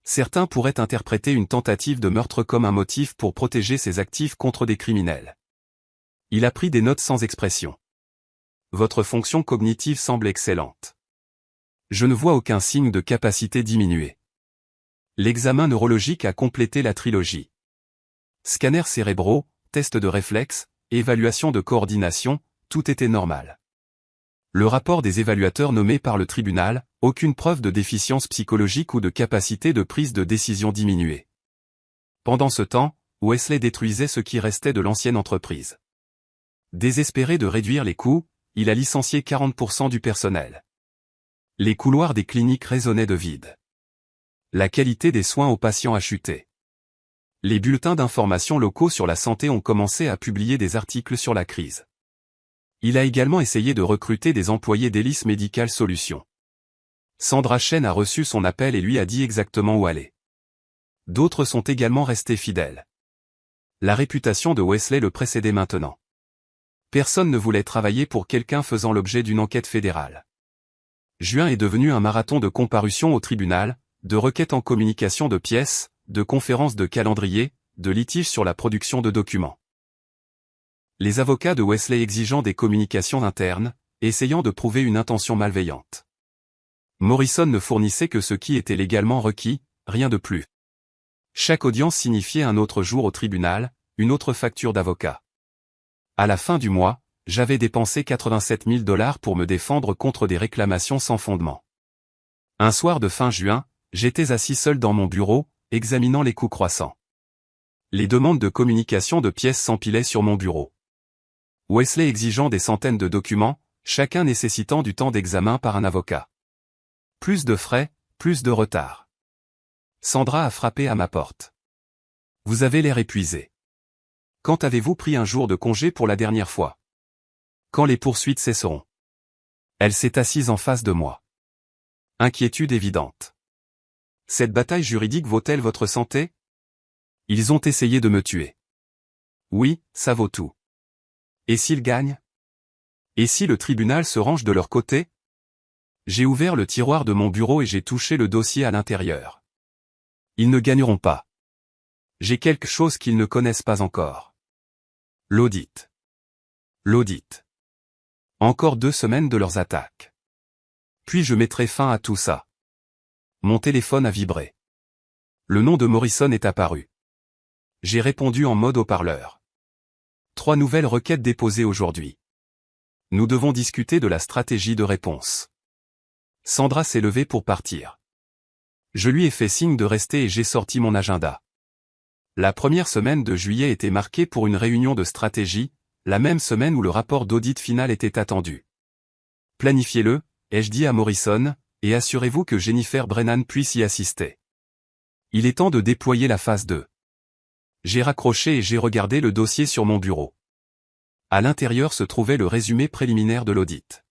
Certains pourraient interpréter une tentative de meurtre comme un motif pour protéger ses actifs contre des criminels. Il a pris des notes sans expression. Votre fonction cognitive semble excellente. Je ne vois aucun signe de capacité diminuée. L'examen neurologique a complété la trilogie. Scanners cérébraux, test de réflexe, évaluation de coordination, tout était normal. Le rapport des évaluateurs nommés par le tribunal, aucune preuve de déficience psychologique ou de capacité de prise de décision diminuée. Pendant ce temps, Wesley détruisait ce qui restait de l'ancienne entreprise. Désespéré de réduire les coûts, il a licencié 40% du personnel. Les couloirs des cliniques résonnaient de vide. La qualité des soins aux patients a chuté. Les bulletins d'information locaux sur la santé ont commencé à publier des articles sur la crise. Il a également essayé de recruter des employés d'Hélice Medical Solutions. Sandra Chen a reçu son appel et lui a dit exactement où aller. D'autres sont également restés fidèles. La réputation de Wesley le précédait maintenant. Personne ne voulait travailler pour quelqu'un faisant l'objet d'une enquête fédérale. Juin est devenu un marathon de comparutions au tribunal, de requêtes en communication de pièces, de conférences de calendrier, de litiges sur la production de documents. Les avocats de Wesley exigeant des communications internes, essayant de prouver une intention malveillante. Morrison ne fournissait que ce qui était légalement requis, rien de plus. Chaque audience signifiait un autre jour au tribunal, une autre facture d'avocat. À la fin du mois, j'avais dépensé 87 000 $ pour me défendre contre des réclamations sans fondement. Un soir de fin juin, j'étais assis seul dans mon bureau, examinant les coûts croissants. Les demandes de communication de pièces s'empilaient sur mon bureau. Wesley exigeant des centaines de documents, chacun nécessitant du temps d'examen par un avocat. Plus de frais, plus de retard. Sandra a frappé à ma porte. Vous avez l'air épuisé. Quand avez-vous pris un jour de congé pour la dernière fois? Quand les poursuites cesseront? Elle s'est assise en face de moi. Inquiétude évidente. Cette bataille juridique vaut-elle votre santé? Ils ont essayé de me tuer. Oui, ça vaut tout. Et s'ils gagnent? Et si le tribunal se range de leur côté? J'ai ouvert le tiroir de mon bureau et j'ai touché le dossier à l'intérieur. Ils ne gagneront pas. J'ai quelque chose qu'ils ne connaissent pas encore. L'audit. L'audit. Encore 2 semaines de leurs attaques. Puis je mettrai fin à tout ça. Mon téléphone a vibré. Le nom de Morrison est apparu. J'ai répondu en mode haut-parleur. 3 nouvelles requêtes déposées aujourd'hui. Nous devons discuter de la stratégie de réponse. Sandra s'est levée pour partir. Je lui ai fait signe de rester et j'ai sorti mon agenda. La première semaine de juillet était marquée pour une réunion de stratégie, la même semaine où le rapport d'audit final était attendu. Planifiez-le, ai-je dit à Morrison, et assurez-vous que Jennifer Brennan puisse y assister. Il est temps de déployer la phase 2. J'ai raccroché et j'ai regardé le dossier sur mon bureau. À l'intérieur se trouvait le résumé préliminaire de l'audit.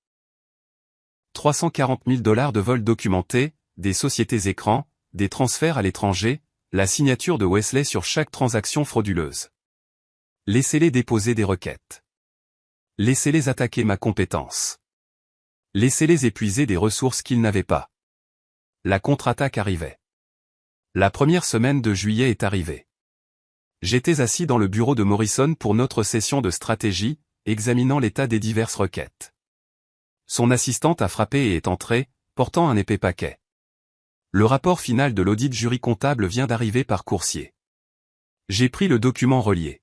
340 000 $ de vols documentés, des sociétés écrans, des transferts à l'étranger, la signature de Wesley sur chaque transaction frauduleuse. Laissez-les déposer des requêtes. Laissez-les attaquer ma compétence. Laissez-les épuiser des ressources qu'ils n'avaient pas. La contre-attaque arrivait. La première semaine de juillet est arrivée. J'étais assis dans le bureau de Morrison pour notre session de stratégie, examinant l'état des diverses requêtes. Son assistante a frappé et est entrée, portant un épais paquet. Le rapport final de l'audit jury comptable vient d'arriver par coursier. J'ai pris le document relié.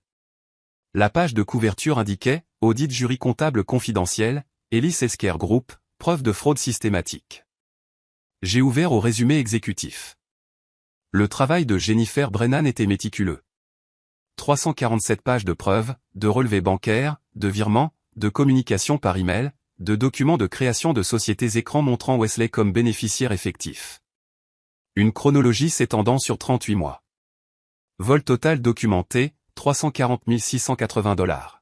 La page de couverture indiquait « Audit jury comptable confidentiel, Ellis Healthcare Group, preuve de fraude systématique ». J'ai ouvert au résumé exécutif. Le travail de Jennifer Brennan était méticuleux. 347 pages de preuves, de relevés bancaires, de virements, de communications par email, de documents de création de sociétés écrans montrant Wesley comme bénéficiaire effectif. Une chronologie s'étendant sur 38 mois. Vol total documenté, 340 680 $.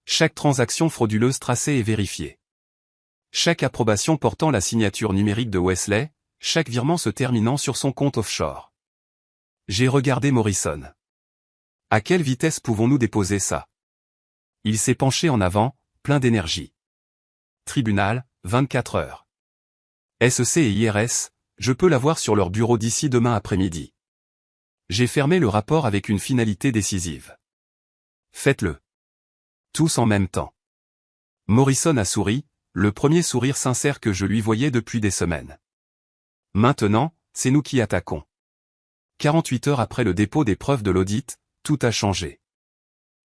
Chaque transaction frauduleuse tracée et vérifiée. Chaque approbation portant la signature numérique de Wesley, chaque virement se terminant sur son compte offshore. J'ai regardé Morrison. À quelle vitesse pouvons-nous déposer ça? Il s'est penché en avant, plein d'énergie. Tribunal, 24 heures. SEC et IRS, je peux l'avoir sur leur bureau d'ici demain après-midi. J'ai fermé le rapport avec une finalité décisive. Faites-le. Tous en même temps. Morrison a souri, le premier sourire sincère que je lui voyais depuis des semaines. Maintenant, c'est nous qui attaquons. 48 heures après le dépôt des preuves de l'audit, tout a changé.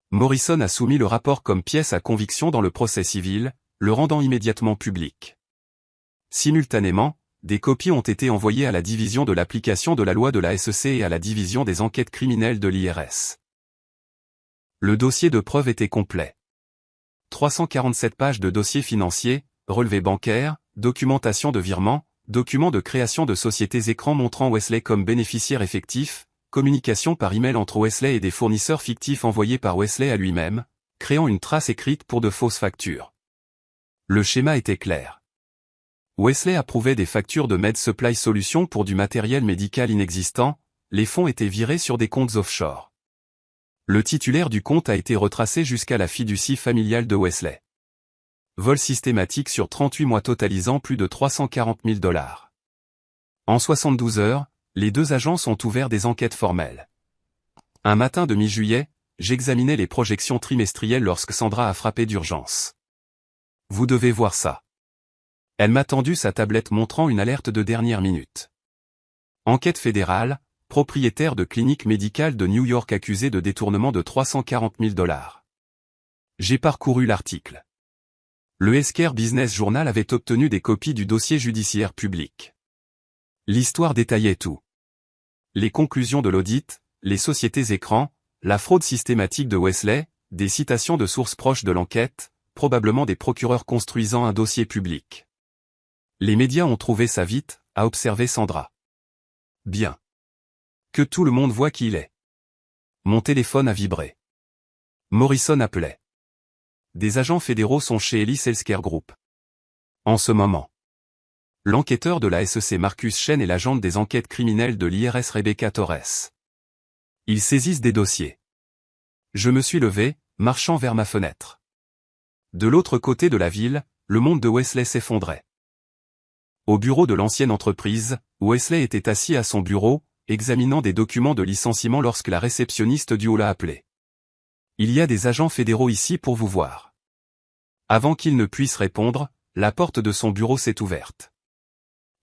Morrison a soumis le rapport comme pièce à conviction dans le procès civil, le rendant immédiatement public. Simultanément, des copies ont été envoyées à la division de l'application de la loi de la SEC et à la division des enquêtes criminelles de l'IRS. Le dossier de preuve était complet. 347 pages de dossier financier, relevés bancaires, documentation de virement, documents de création de sociétés écrans montrant Wesley comme bénéficiaire effectif, communication par email entre Wesley et des fournisseurs fictifs envoyés par Wesley à lui-même, créant une trace écrite pour de fausses factures. Le schéma était clair. Wesley approuvait des factures de Med Supply Solutions pour du matériel médical inexistant, les fonds étaient virés sur des comptes offshore. Le titulaire du compte a été retracé jusqu'à la fiducie familiale de Wesley. Vol systématique sur 38 mois totalisant plus de 340 000 $. En 72 heures, les deux agences ont ouvert des enquêtes formelles. Un matin de mi-juillet, j'examinais les projections trimestrielles lorsque Sandra a frappé d'urgence. Vous devez voir ça. Elle m'a tendu sa tablette montrant une alerte de dernière minute. Enquête fédérale, propriétaire de clinique médicale de New York accusé de détournement de 340 000 $. J'ai parcouru l'article. Le Healthcare Business Journal avait obtenu des copies du dossier judiciaire public. L'histoire détaillait tout. Les conclusions de l'audit, les sociétés écrans, la fraude systématique de Wesley, des citations de sources proches de l'enquête, probablement des procureurs construisant un dossier public. Les médias ont trouvé ça vite, a observé Sandra. Bien. Que tout le monde voit qui il est. Mon téléphone a vibré. Morrison appelait. Des agents fédéraux sont chez Ellis Healthcare Group. En ce moment. L'enquêteur de la SEC Marcus Chen et l'agente des enquêtes criminelles de l'IRS Rebecca Torres. Ils saisissent des dossiers. Je me suis levé, marchant vers ma fenêtre. De l'autre côté de la ville, le monde de Wesley s'effondrait. Au bureau de l'ancienne entreprise, Wesley était assis à son bureau, examinant des documents de licenciement lorsque la réceptionniste du hall l'a appelé. Il y a des agents fédéraux ici pour vous voir. Avant qu'il ne puisse répondre, la porte de son bureau s'est ouverte.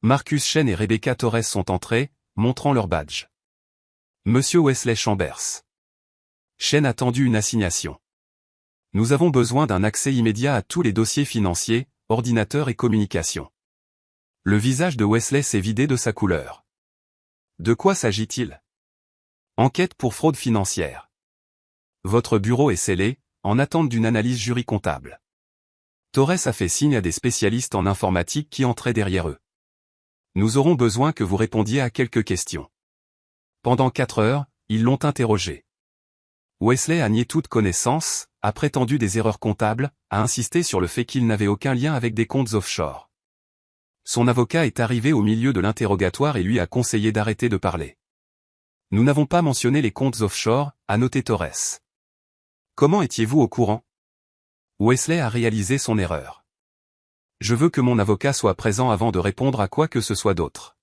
Marcus Chen et Rebecca Torres sont entrés, montrant leur badge. Monsieur Wesley Chambers. Chen a tendu une assignation. Nous avons besoin d'un accès immédiat à tous les dossiers financiers, ordinateurs et communications. Le visage de Wesley s'est vidé de sa couleur. De quoi s'agit-il? Enquête pour fraude financière. Votre bureau est scellé, en attente d'une analyse jury comptable. Torres a fait signe à des spécialistes en informatique qui entraient derrière eux. Nous aurons besoin que vous répondiez à quelques questions. Pendant 4 heures, ils l'ont interrogé. Wesley a nié toute connaissance, a prétendu des erreurs comptables, a insisté sur le fait qu'il n'avait aucun lien avec des comptes offshore. Son avocat est arrivé au milieu de l'interrogatoire et lui a conseillé d'arrêter de parler. Nous n'avons pas mentionné les comptes offshore, a noté Torres. Comment étiez-vous au courant? Wesley a réalisé son erreur. Je veux que mon avocat soit présent avant de répondre à quoi que ce soit d'autre.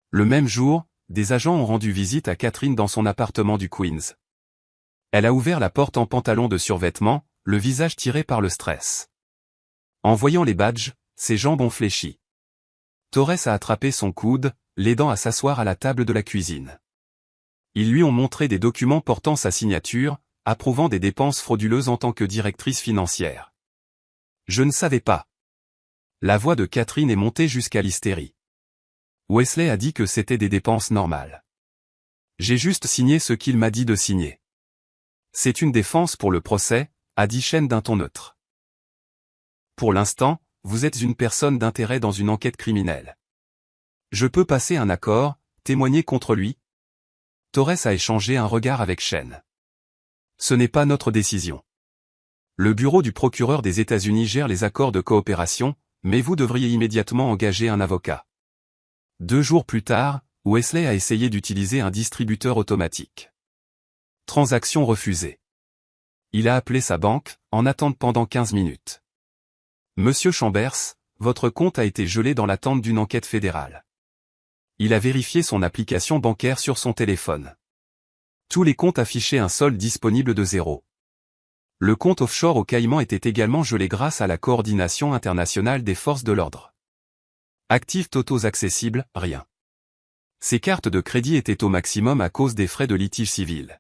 Le même jour, des agents ont rendu visite à Catherine dans son appartement du Queens. Elle a ouvert la porte en pantalon de survêtement, le visage tiré par le stress. En voyant les badges, ses jambes ont fléchi. Torres a attrapé son coude, l'aidant à s'asseoir à la table de la cuisine. Ils lui ont montré des documents portant sa signature, approuvant des dépenses frauduleuses en tant que directrice financière. Je ne savais pas. La voix de Catherine est montée jusqu'à l'hystérie. Wesley a dit que c'était des dépenses normales. J'ai juste signé ce qu'il m'a dit de signer. C'est une défense pour le procès, a dit Chen d'un ton neutre. Pour l'instant, vous êtes une personne d'intérêt dans une enquête criminelle. Je peux passer un accord, témoigner contre lui? Torres a échangé un regard avec Chen. Ce n'est pas notre décision. Le bureau du procureur des États-Unis gère les accords de coopération, mais vous devriez immédiatement engager un avocat. 2 jours plus tard, Wesley a essayé d'utiliser un distributeur automatique. Transaction refusée. Il a appelé sa banque, en attente pendant 15 minutes. Monsieur Chambers, votre compte a été gelé dans l'attente d'une enquête fédérale. Il a vérifié son application bancaire sur son téléphone. Tous les comptes affichaient un solde disponible de 0. Le compte offshore au Caïman était également gelé grâce à la coordination internationale des forces de l'ordre. Actifs totaux accessibles, rien. Ses cartes de crédit étaient au maximum à cause des frais de litige civil.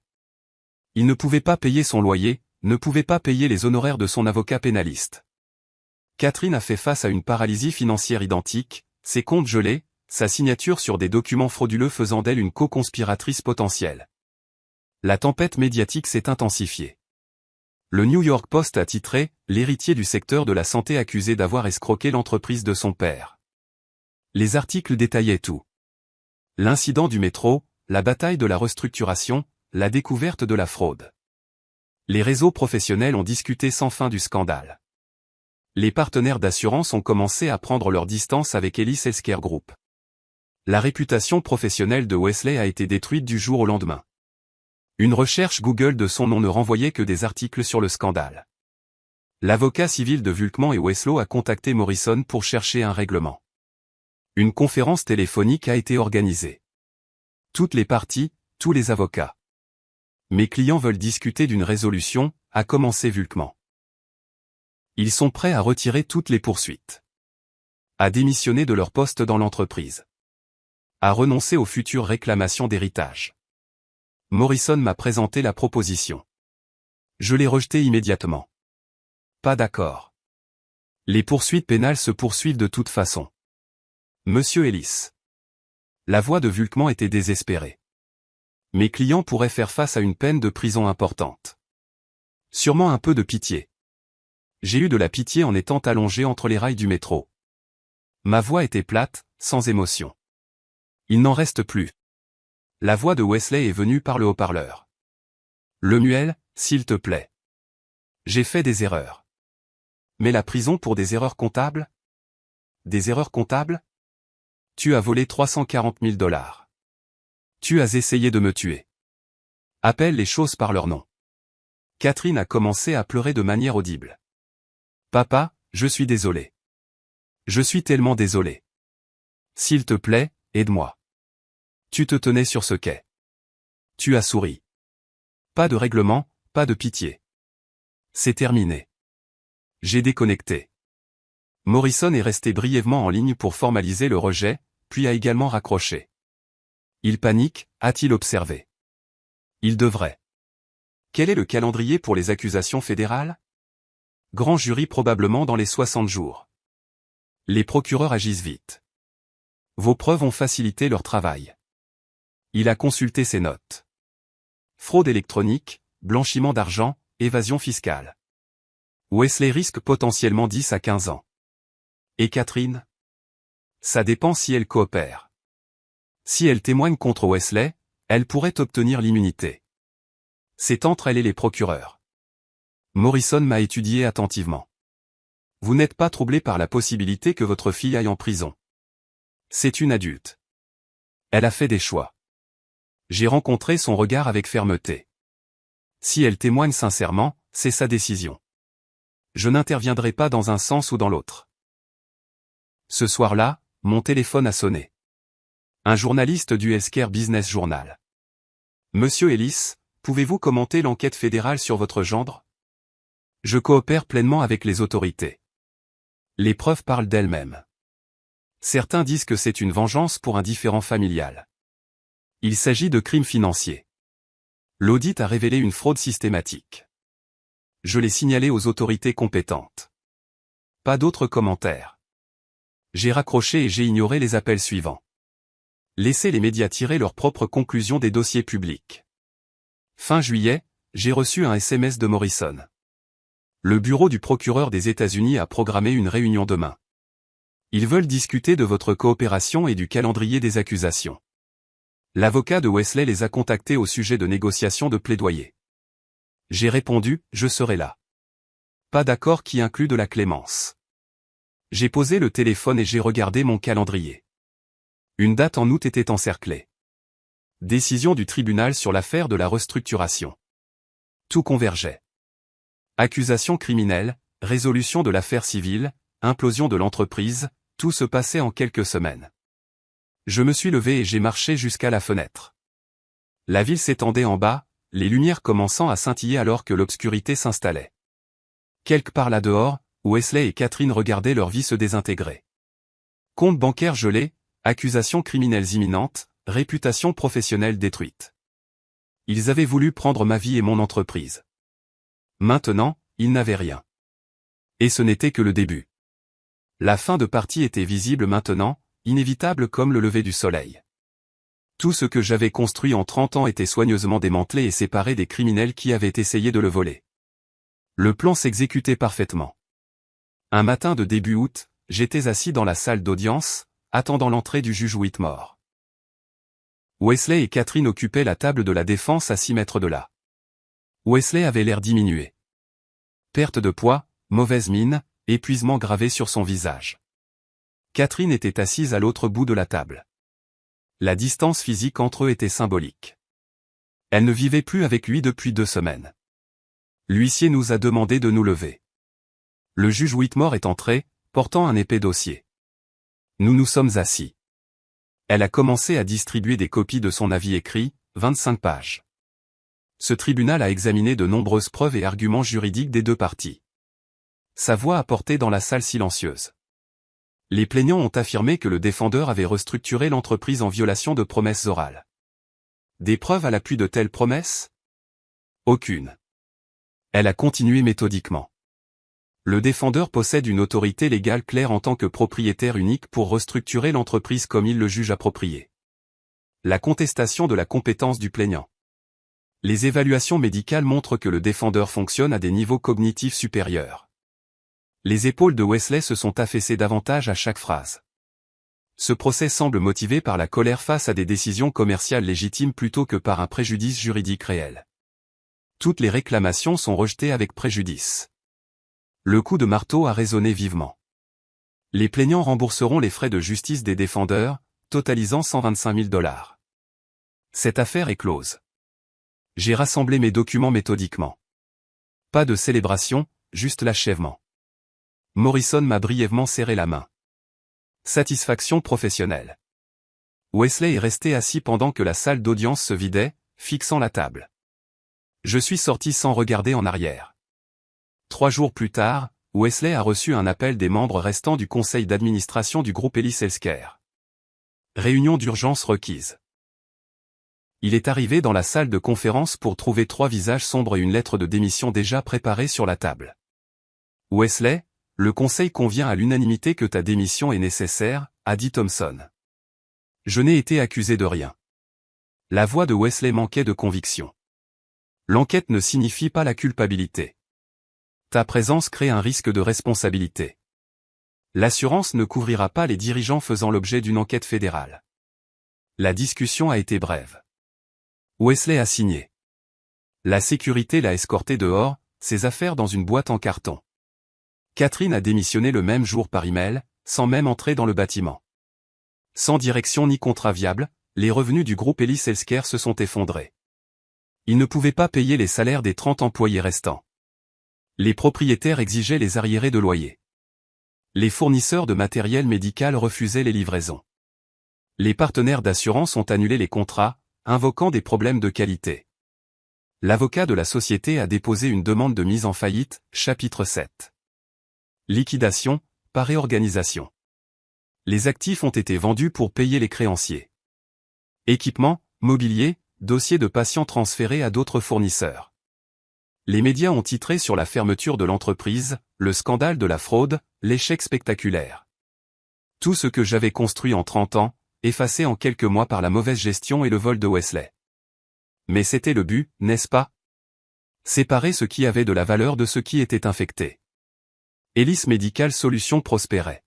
Il ne pouvait pas payer son loyer, ne pouvait pas payer les honoraires de son avocat pénaliste. Catherine a fait face à une paralysie financière identique, ses comptes gelés, sa signature sur des documents frauduleux faisant d'elle une co-conspiratrice potentielle. La tempête médiatique s'est intensifiée. Le New York Post a titré « L'héritier du secteur de la santé accusé d'avoir escroqué l'entreprise de son père ». Les articles détaillaient tout. L'incident du métro, la bataille de la restructuration, la découverte de la fraude. Les réseaux professionnels ont discuté sans fin du scandale. Les partenaires d'assurance ont commencé à prendre leur distance avec Ellis Healthcare Group. La réputation professionnelle de Wesley a été détruite du jour au lendemain. Une recherche Google de son nom ne renvoyait que des articles sur le scandale. L'avocat civil de Vulkman et Weslow a contacté Morrison pour chercher un règlement. Une conférence téléphonique a été organisée. Toutes les parties, tous les avocats. Mes clients veulent discuter d'une résolution, a commencé Vulkman. Ils sont prêts à retirer toutes les poursuites. À démissionner de leur poste dans l'entreprise. À renoncer aux futures réclamations d'héritage. Morrison m'a présenté la proposition. Je l'ai rejetée immédiatement. Pas d'accord. Les poursuites pénales se poursuivent de toute façon. Monsieur Ellis. La voix de Vulkman était désespérée. Mes clients pourraient faire face à une peine de prison importante. Sûrement un peu de pitié. J'ai eu de la pitié en étant allongé entre les rails du métro. Ma voix était plate, sans émotion. Il n'en reste plus. La voix de Wesley est venue par le haut-parleur. Lemuel, s'il te plaît. J'ai fait des erreurs. Mais la prison pour des erreurs comptables? Des erreurs comptables? Tu as volé 340 000 $. Tu as essayé de me tuer. Appelle les choses par leur nom. Catherine a commencé à pleurer de manière audible. Papa, je suis désolé. Je suis tellement désolé. S'il te plaît, aide-moi. Tu te tenais sur ce quai. Tu as souri. Pas de règlement, pas de pitié. C'est terminé. J'ai déconnecté. Morrison est resté brièvement en ligne pour formaliser le rejet, puis a également raccroché. Il panique, a-t-il observé. Il devrait. Quel est le calendrier pour les accusations fédérales? Grand jury probablement dans les 60 jours. Les procureurs agissent vite. Vos preuves ont facilité leur travail. Il a consulté ses notes. Fraude électronique, blanchiment d'argent, évasion fiscale. Wesley risque potentiellement 10 à 15 ans. Et Catherine? Ça dépend si elle coopère. Si elle témoigne contre Wesley, elle pourrait obtenir l'immunité. C'est entre elle et les procureurs. Morrison m'a étudié attentivement. Vous n'êtes pas troublé par la possibilité que votre fille aille en prison. C'est une adulte. Elle a fait des choix. J'ai rencontré son regard avec fermeté. Si elle témoigne sincèrement, c'est sa décision. Je n'interviendrai pas dans un sens ou dans l'autre. Ce soir-là, mon téléphone a sonné. Un journaliste du Healthcare Business Journal. Monsieur Ellis, pouvez-vous commenter l'enquête fédérale sur votre gendre? Je coopère pleinement avec les autorités. Les preuves parlent d'elles-mêmes. Certains disent que c'est une vengeance pour un différend familial. Il s'agit de crimes financiers. L'audit a révélé une fraude systématique. Je l'ai signalé aux autorités compétentes. Pas d'autres commentaires. J'ai raccroché et j'ai ignoré les appels suivants. Laissez les médias tirer leurs propres conclusions des dossiers publics. Fin juillet, j'ai reçu un SMS de Morrison. Le bureau du procureur des États-Unis a programmé une réunion demain. Ils veulent discuter de votre coopération et du calendrier des accusations. L'avocat de Wesley les a contactés au sujet de négociations de plaidoyer. J'ai répondu, je serai là. Pas d'accord qui inclut de la clémence. J'ai posé le téléphone et j'ai regardé mon calendrier. Une date en août était encerclée. Décision du tribunal sur l'affaire de la restructuration. Tout convergeait. Accusation criminelle, résolution de l'affaire civile, implosion de l'entreprise, tout se passait en quelques semaines. Je me suis levé et j'ai marché jusqu'à la fenêtre. La ville s'étendait en bas, les lumières commençant à scintiller alors que l'obscurité s'installait. Quelque part là dehors, Wesley et Catherine regardaient leur vie se désintégrer. Compte bancaire gelé, accusations criminelles imminentes, réputation professionnelle détruite. Ils avaient voulu prendre ma vie et mon entreprise. Maintenant, ils n'avaient rien. Et ce n'était que le début. La fin de partie était visible maintenant, inévitable comme le lever du soleil. Tout ce que j'avais construit en 30 ans était soigneusement démantelé et séparé des criminels qui avaient essayé de le voler. Le plan s'exécutait parfaitement. Un matin de début août, j'étais assis dans la salle d'audience, attendant l'entrée du juge Whitmore. Wesley et Catherine occupaient la table de la défense à 6 mètres de là. Wesley avait l'air diminué. Perte de poids, mauvaise mine, épuisement gravé sur son visage. Catherine était assise à l'autre bout de la table. La distance physique entre eux était symbolique. Elle ne vivait plus avec lui depuis 2 semaines. L'huissier nous a demandé de nous lever. Le juge Whitmore est entré, portant un épais dossier. Nous nous sommes assis. Elle a commencé à distribuer des copies de son avis écrit, 25 pages. Ce tribunal a examiné de nombreuses preuves et arguments juridiques des 2 parties. Sa voix a porté dans la salle silencieuse. Les plaignants ont affirmé que le défendeur avait restructuré l'entreprise en violation de promesses orales. Des preuves à l'appui de telles promesses? Aucune. Elle a continué méthodiquement. Le défendeur possède une autorité légale claire en tant que propriétaire unique pour restructurer l'entreprise comme il le juge approprié. La contestation de la compétence du plaignant. Les évaluations médicales montrent que le défendeur fonctionne à des niveaux cognitifs supérieurs. Les épaules de Wesley se sont affaissées davantage à chaque phrase. Ce procès semble motivé par la colère face à des décisions commerciales légitimes plutôt que par un préjudice juridique réel. Toutes les réclamations sont rejetées avec préjudice. Le coup de marteau a résonné vivement. Les plaignants rembourseront les frais de justice des défendeurs, totalisant 125 000 $. Cette affaire est close. J'ai rassemblé mes documents méthodiquement. Pas de célébration, juste l'achèvement. Morrison m'a brièvement serré la main. Satisfaction professionnelle. Wesley est resté assis pendant que la salle d'audience se vidait, fixant la table. Je suis sorti sans regarder en arrière. 3 jours plus tard, Wesley a reçu un appel des membres restants du conseil d'administration du groupe Ellis Healthcare. Réunion d'urgence requise. Il est arrivé dans la salle de conférence pour trouver 3 visages sombres et une lettre de démission déjà préparée sur la table. Wesley, le conseil convient à l'unanimité que ta démission est nécessaire, a dit Thompson. Je n'ai été accusé de rien. La voix de Wesley manquait de conviction. L'enquête ne signifie pas la culpabilité. Ta présence crée un risque de responsabilité. L'assurance ne couvrira pas les dirigeants faisant l'objet d'une enquête fédérale. La discussion a été brève. Wesley a signé. La sécurité l'a escorté dehors, ses affaires dans une boîte en carton. Catherine a démissionné le même jour par email, sans même entrer dans le bâtiment. Sans direction ni contrat viable, les revenus du groupe Ellis Healthcare se sont effondrés. Ils ne pouvaient pas payer les salaires des 30 employés restants. Les propriétaires exigeaient les arriérés de loyer. Les fournisseurs de matériel médical refusaient les livraisons. Les partenaires d'assurance ont annulé les contrats, invoquant des problèmes de qualité. L'avocat de la société a déposé une demande de mise en faillite, chapitre 7. Liquidation, par réorganisation. Les actifs ont été vendus pour payer les créanciers. Équipements, mobilier, dossiers de patients transférés à d'autres fournisseurs. Les médias ont titré sur la fermeture de l'entreprise, le scandale de la fraude, l'échec spectaculaire. Tout ce que j'avais construit en 30 ans, effacé en quelques mois par la mauvaise gestion et le vol de Wesley. Mais c'était le but, n'est-ce pas? Séparer ce qui avait de la valeur de ce qui était infecté. Elis Medical Solutions prospérait.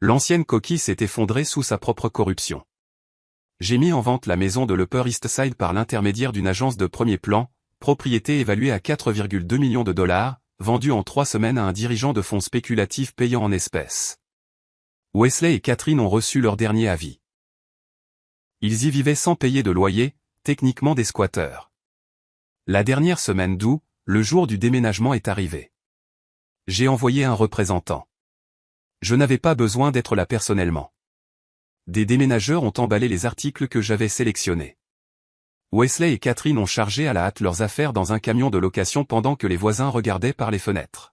L'ancienne coquille s'est effondrée sous sa propre corruption. J'ai mis en vente la maison de l'Upper East Side par l'intermédiaire d'une agence de premier plan, propriété évaluée à 4,2 millions de dollars, vendue en 3 semaines à un dirigeant de fonds spéculatifs payant en espèces. Wesley et Catherine ont reçu leur dernier avis. Ils y vivaient sans payer de loyer, techniquement des squatteurs. La dernière semaine d'août, le jour du déménagement est arrivé. J'ai envoyé un représentant. Je n'avais pas besoin d'être là personnellement. Des déménageurs ont emballé les articles que j'avais sélectionnés. Wesley et Catherine ont chargé à la hâte leurs affaires dans un camion de location pendant que les voisins regardaient par les fenêtres.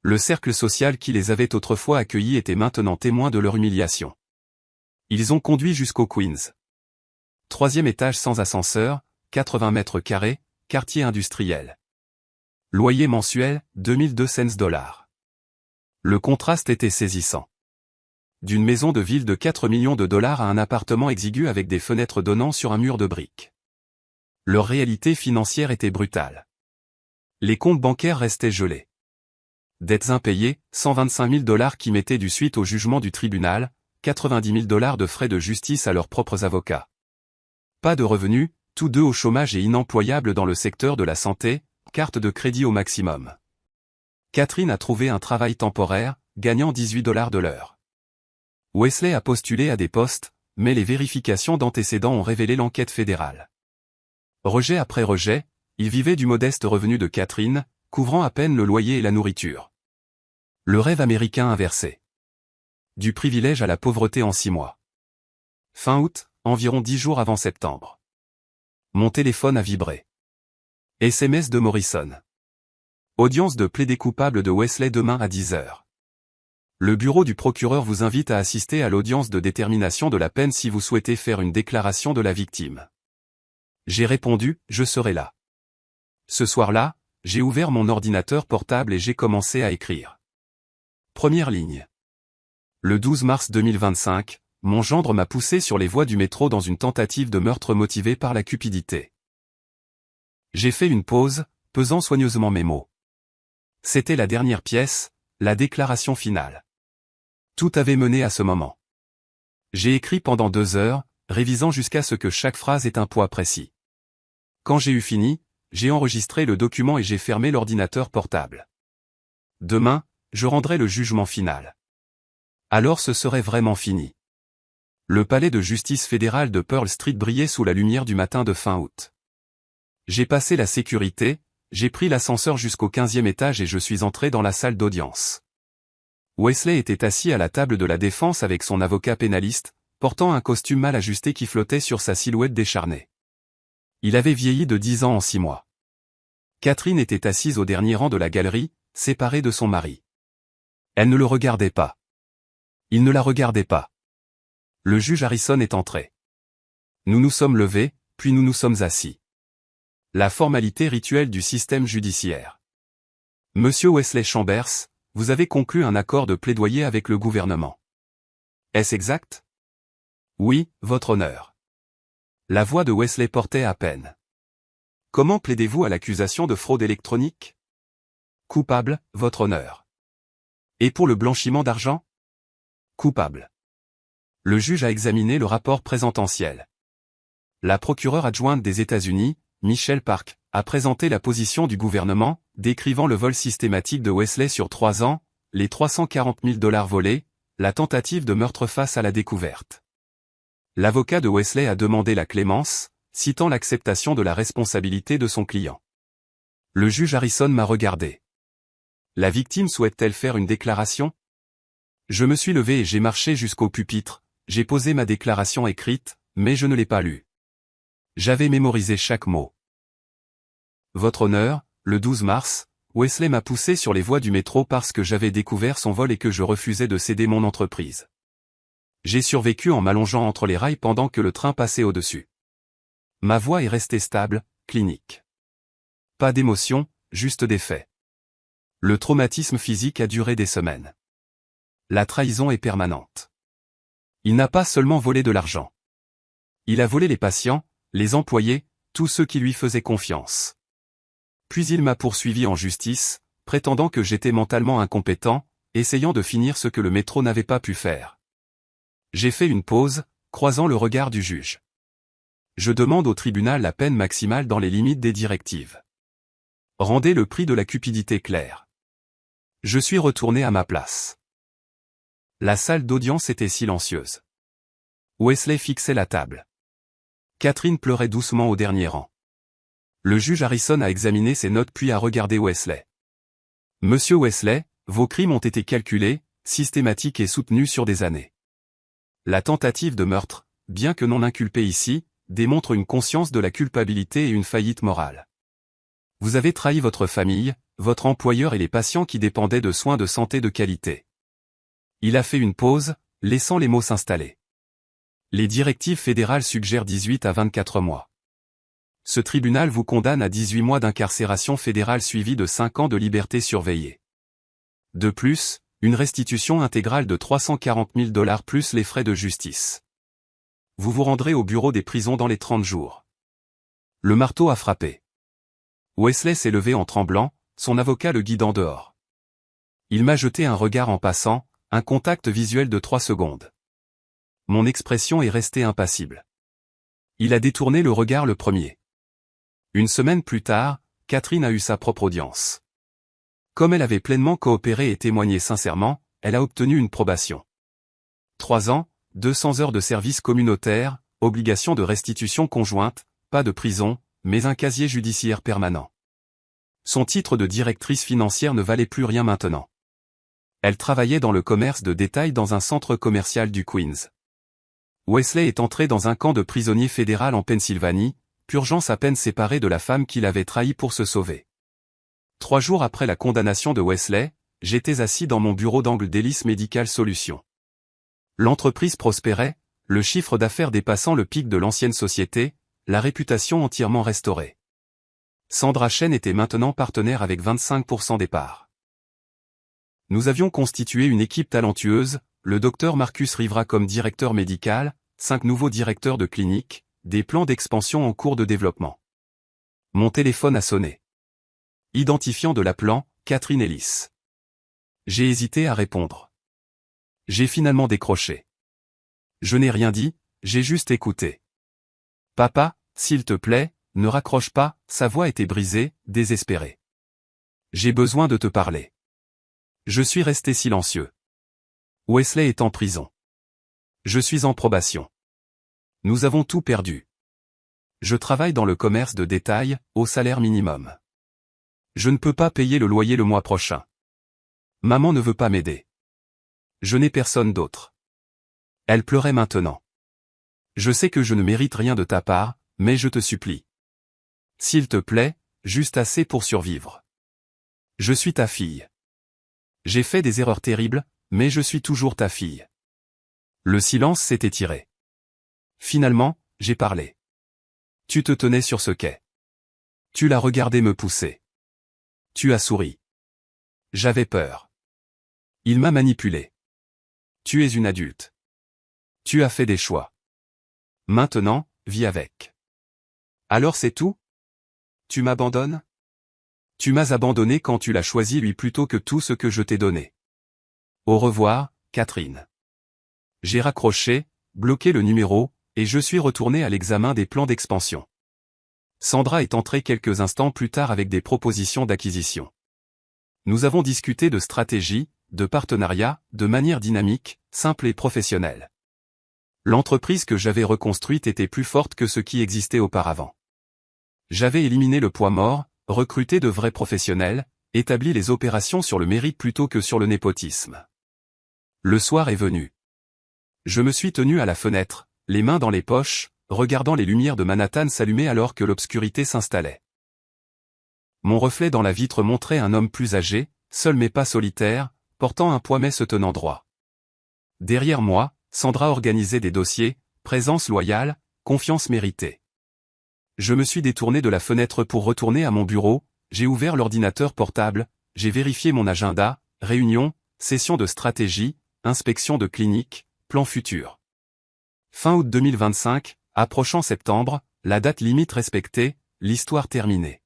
Le cercle social qui les avait autrefois accueillis était maintenant témoin de leur humiliation. Ils ont conduit jusqu'au Queens. 3e étage sans ascenseur, 80 mètres carrés, quartier industriel. Loyer mensuel, 2200 $. Le contraste était saisissant. D'une maison de ville de 4 millions de dollars à un appartement exigu avec des fenêtres donnant sur un mur de briques. Leur réalité financière était brutale. Les comptes bancaires restaient gelés. Dettes impayées, 125 000 $ qui mettaient du suite au jugement du tribunal, 90 000 $ de frais de justice à leurs propres avocats. Pas de revenus, tous deux au chômage et inemployables dans le secteur de la santé, carte de crédit au maximum. Catherine a trouvé un travail temporaire, gagnant 18 $ de l'heure. Wesley a postulé à des postes, mais les vérifications d'antécédents ont révélé l'enquête fédérale. Rejet après rejet, il vivait du modeste revenu de Catherine, couvrant à peine le loyer et la nourriture. Le rêve américain inversé. Du privilège à la pauvreté en 6 mois. Fin août, environ 10 jours avant septembre. Mon téléphone a vibré. SMS de Morrison. Audience de plaidé coupable de Wesley demain à 10 h. Le bureau du procureur vous invite à assister à l'audience de détermination de la peine si vous souhaitez faire une déclaration de la victime. J'ai répondu, je serai là. Ce soir-là, j'ai ouvert mon ordinateur portable et j'ai commencé à écrire. Première ligne. Le 12 mars 2025, mon gendre m'a poussé sur les voies du métro dans une tentative de meurtre motivée par la cupidité. J'ai fait une pause, pesant soigneusement mes mots. C'était la dernière pièce, la déclaration finale. Tout avait mené à ce moment. J'ai écrit pendant 2 heures, révisant jusqu'à ce que chaque phrase ait un poids précis. Quand j'ai eu fini, j'ai enregistré le document et j'ai fermé l'ordinateur portable. Demain, je rendrai le jugement final. Alors ce serait vraiment fini. Le palais de justice fédéral de Pearl Street brillait sous la lumière du matin de fin août. J'ai passé la sécurité, j'ai pris l'ascenseur jusqu'au 15e étage et je suis entré dans la salle d'audience. Wesley était assis à la table de la défense avec son avocat pénaliste, portant un costume mal ajusté qui flottait sur sa silhouette décharnée. Il avait vieilli de 10 ans en 6 mois. Catherine était assise au dernier rang de la galerie, séparée de son mari. Elle ne le regardait pas. Il ne la regardait pas. Le juge Harrison est entré. Nous nous sommes levés, puis nous nous sommes assis. La formalité rituelle du système judiciaire. Monsieur Wesley Chambers, vous avez conclu un accord de plaidoyer avec le gouvernement. Est-ce exact? Oui, votre honneur. La voix de Wesley portait à peine. Comment plaidez-vous à l'accusation de fraude électronique? Coupable, votre honneur. Et pour le blanchiment d'argent? Coupable. Le juge a examiné le rapport présententiel. La procureure adjointe des États-Unis, Michelle Park, a présenté la position du gouvernement, décrivant le vol systématique de Wesley sur 3 ans, les 340 000 $ volés, la tentative de meurtre face à la découverte. L'avocat de Wesley a demandé la clémence, citant l'acceptation de la responsabilité de son client. Le juge Harrison m'a regardé. La victime souhaite-t-elle faire une déclaration? Je me suis levé et j'ai marché jusqu'au pupitre, j'ai posé ma déclaration écrite, mais je ne l'ai pas lue. J'avais mémorisé chaque mot. Votre honneur, le 12 mars, Wesley m'a poussé sur les voies du métro parce que j'avais découvert son vol et que je refusais de céder mon entreprise. J'ai survécu en m'allongeant entre les rails pendant que le train passait au-dessus. Ma voix est restée stable, clinique. Pas d'émotion, juste des faits. Le traumatisme physique a duré des semaines. La trahison est permanente. Il n'a pas seulement volé de l'argent. Il a volé les patients, les employés, tous ceux qui lui faisaient confiance. Puis il m'a poursuivi en justice, prétendant que j'étais mentalement incompétent, essayant de finir ce que le métro n'avait pas pu faire. J'ai fait une pause, croisant le regard du juge. Je demande au tribunal la peine maximale dans les limites des directives. Rendez le prix de la cupidité clair. Je suis retourné à ma place. La salle d'audience était silencieuse. Wesley fixait la table. Catherine pleurait doucement au dernier rang. Le juge Harrison a examiné ses notes puis a regardé Wesley. Monsieur Wesley, vos crimes ont été calculés, systématiques et soutenus sur des années. La tentative de meurtre, bien que non inculpée ici, démontre une conscience de la culpabilité et une faillite morale. Vous avez trahi votre famille, votre employeur et les patients qui dépendaient de soins de santé de qualité. Il a fait une pause, laissant les mots s'installer. Les directives fédérales suggèrent 18 à 24 mois. Ce tribunal vous condamne à 18 mois d'incarcération fédérale suivie de 5 ans de liberté surveillée. De plus, une restitution intégrale de 340 000 $ plus les frais de justice. Vous vous rendrez au bureau des prisons dans les 30 jours. Le marteau a frappé. Wesley s'est levé en tremblant, son avocat le guidant dehors. Il m'a jeté un regard en passant, un contact visuel de 3 secondes. Mon expression est restée impassible. Il a détourné le regard le premier. Une semaine plus tard, Catherine a eu sa propre audience. Comme elle avait pleinement coopéré et témoigné sincèrement, elle a obtenu une probation. 3 ans, 200 heures de service communautaire, obligation de restitution conjointe, pas de prison, mais un casier judiciaire permanent. Son titre de directrice financière ne valait plus rien maintenant. Elle travaillait dans le commerce de détail dans un centre commercial du Queens. Wesley est entré dans un camp de prisonniers fédéral en Pennsylvanie, purgeant sa peine séparée de la femme qu'il avait trahie pour se sauver. 3 jours après la condamnation de Wesley, j'étais assis dans mon bureau d'Angle d'Hélice Medical Solutions. L'entreprise prospérait, le chiffre d'affaires dépassant le pic de l'ancienne société, la réputation entièrement restaurée. Sandra Chen était maintenant partenaire avec 25% des parts. Nous avions constitué une équipe talentueuse, le docteur Marcus Rivera comme directeur médical, 5 nouveaux directeurs de clinique, des plans d'expansion en cours de développement. Mon téléphone a sonné. Identifiant de l'appelant, Catherine Ellis. J'ai hésité à répondre. J'ai finalement décroché. Je n'ai rien dit, j'ai juste écouté. Papa, s'il te plaît, ne raccroche pas, sa voix était brisée, désespérée. J'ai besoin de te parler. Je suis resté silencieux. Wesley est en prison. Je suis en probation. Nous avons tout perdu. Je travaille dans le commerce de détail, au salaire minimum. Je ne peux pas payer le loyer le mois prochain. Maman ne veut pas m'aider. Je n'ai personne d'autre. Elle pleurait maintenant. Je sais que je ne mérite rien de ta part, mais je te supplie. S'il te plaît, juste assez pour survivre. Je suis ta fille. J'ai fait des erreurs terribles, mais je suis toujours ta fille. Le silence s'est étiré. Finalement, j'ai parlé. Tu te tenais sur ce quai. Tu l'as regardé me pousser. Tu as souri. J'avais peur. Il m'a manipulé. Tu es une adulte. Tu as fait des choix. Maintenant, vis avec. Alors c'est tout? Tu m'abandonnes? Tu m'as abandonné quand tu l'as choisi lui plutôt que tout ce que je t'ai donné. Au revoir, Catherine. J'ai raccroché, bloqué le numéro, et je suis retourné à l'examen des plans d'expansion. Sandra est entrée quelques instants plus tard avec des propositions d'acquisition. Nous avons discuté de stratégie, de partenariat, de manière dynamique, simple et professionnelle. L'entreprise que j'avais reconstruite était plus forte que ce qui existait auparavant. J'avais éliminé le poids mort, recruté de vrais professionnels, établi les opérations sur le mérite plutôt que sur le népotisme. Le soir est venu. Je me suis tenu à la fenêtre, les mains dans les poches, regardant les lumières de Manhattan s'allumer alors que l'obscurité s'installait. Mon reflet dans la vitre montrait un homme plus âgé, seul mais pas solitaire, portant un poids mais se tenant droit. Derrière moi, Sandra organisait des dossiers, présence loyale, confiance méritée. Je me suis détourné de la fenêtre pour retourner à mon bureau, j'ai ouvert l'ordinateur portable, j'ai vérifié mon agenda, réunion, session de stratégie, inspection de clinique, plan futur. Fin août 2025, approchant septembre, la date limite respectée, l'histoire terminée.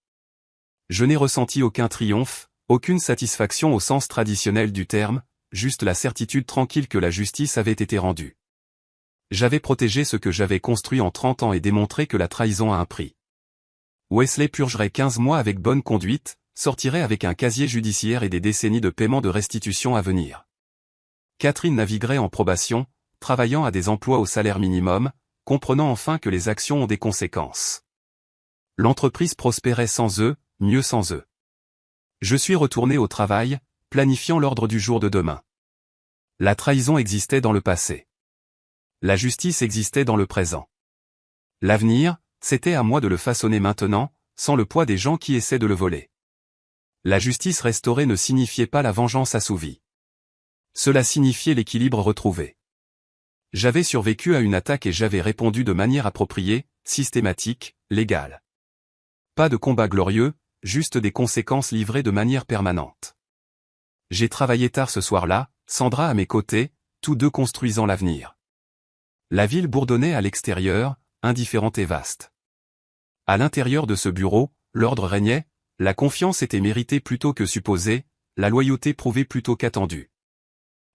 Je n'ai ressenti aucun triomphe, aucune satisfaction au sens traditionnel du terme, juste la certitude tranquille que la justice avait été rendue. J'avais protégé ce que j'avais construit en 30 ans et démontré que la trahison a un prix. Wesley purgerait 15 mois avec bonne conduite, sortirait avec un casier judiciaire et des décennies de paiement de restitution à venir. Catherine naviguerait en probation, travaillant à des emplois au salaire minimum, comprenant enfin que les actions ont des conséquences. L'entreprise prospérait sans eux, mieux sans eux. Je suis retourné au travail, planifiant l'ordre du jour de demain. La trahison existait dans le passé. La justice existait dans le présent. L'avenir, c'était à moi de le façonner maintenant, sans le poids des gens qui essaient de le voler. La justice restaurée ne signifiait pas la vengeance assouvie. Cela signifiait l'équilibre retrouvé. J'avais survécu à une attaque et j'avais répondu de manière appropriée, systématique, légale. Pas de combat glorieux, juste des conséquences livrées de manière permanente. J'ai travaillé tard ce soir-là, Sandra à mes côtés, tous deux construisant l'avenir. La ville bourdonnait à l'extérieur, indifférente et vaste. À l'intérieur de ce bureau, l'ordre régnait, la confiance était méritée plutôt que supposée, la loyauté prouvée plutôt qu'attendue.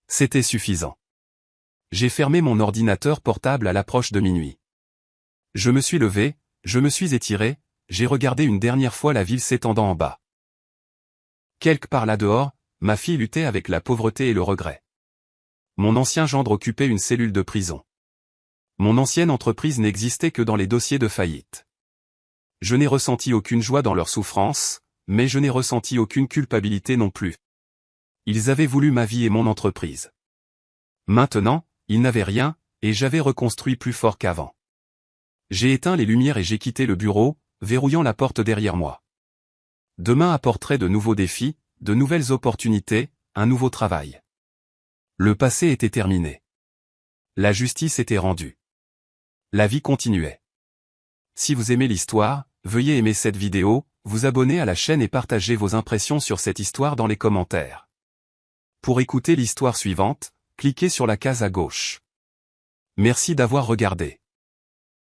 C'était suffisant. J'ai fermé mon ordinateur portable à l'approche de minuit. Je me suis levé, je me suis étiré, j'ai regardé une dernière fois la ville s'étendant en bas. Quelque part là dehors, ma fille luttait avec la pauvreté et le regret. Mon ancien gendre occupait une cellule de prison. Mon ancienne entreprise n'existait que dans les dossiers de faillite. Je n'ai ressenti aucune joie dans leur souffrance, mais je n'ai ressenti aucune culpabilité non plus. Ils avaient voulu ma vie et mon entreprise. Maintenant, ils n'avaient rien, et j'avais reconstruit plus fort qu'avant. J'ai éteint les lumières et j'ai quitté le bureau, verrouillant la porte derrière moi. Demain apporterait de nouveaux défis, de nouvelles opportunités, un nouveau travail. Le passé était terminé. La justice était rendue. La vie continuait. Si vous aimez l'histoire, veuillez aimer cette vidéo, vous abonner à la chaîne et partager vos impressions sur cette histoire dans les commentaires. Pour écouter l'histoire suivante, cliquez sur la case à gauche. Merci d'avoir regardé.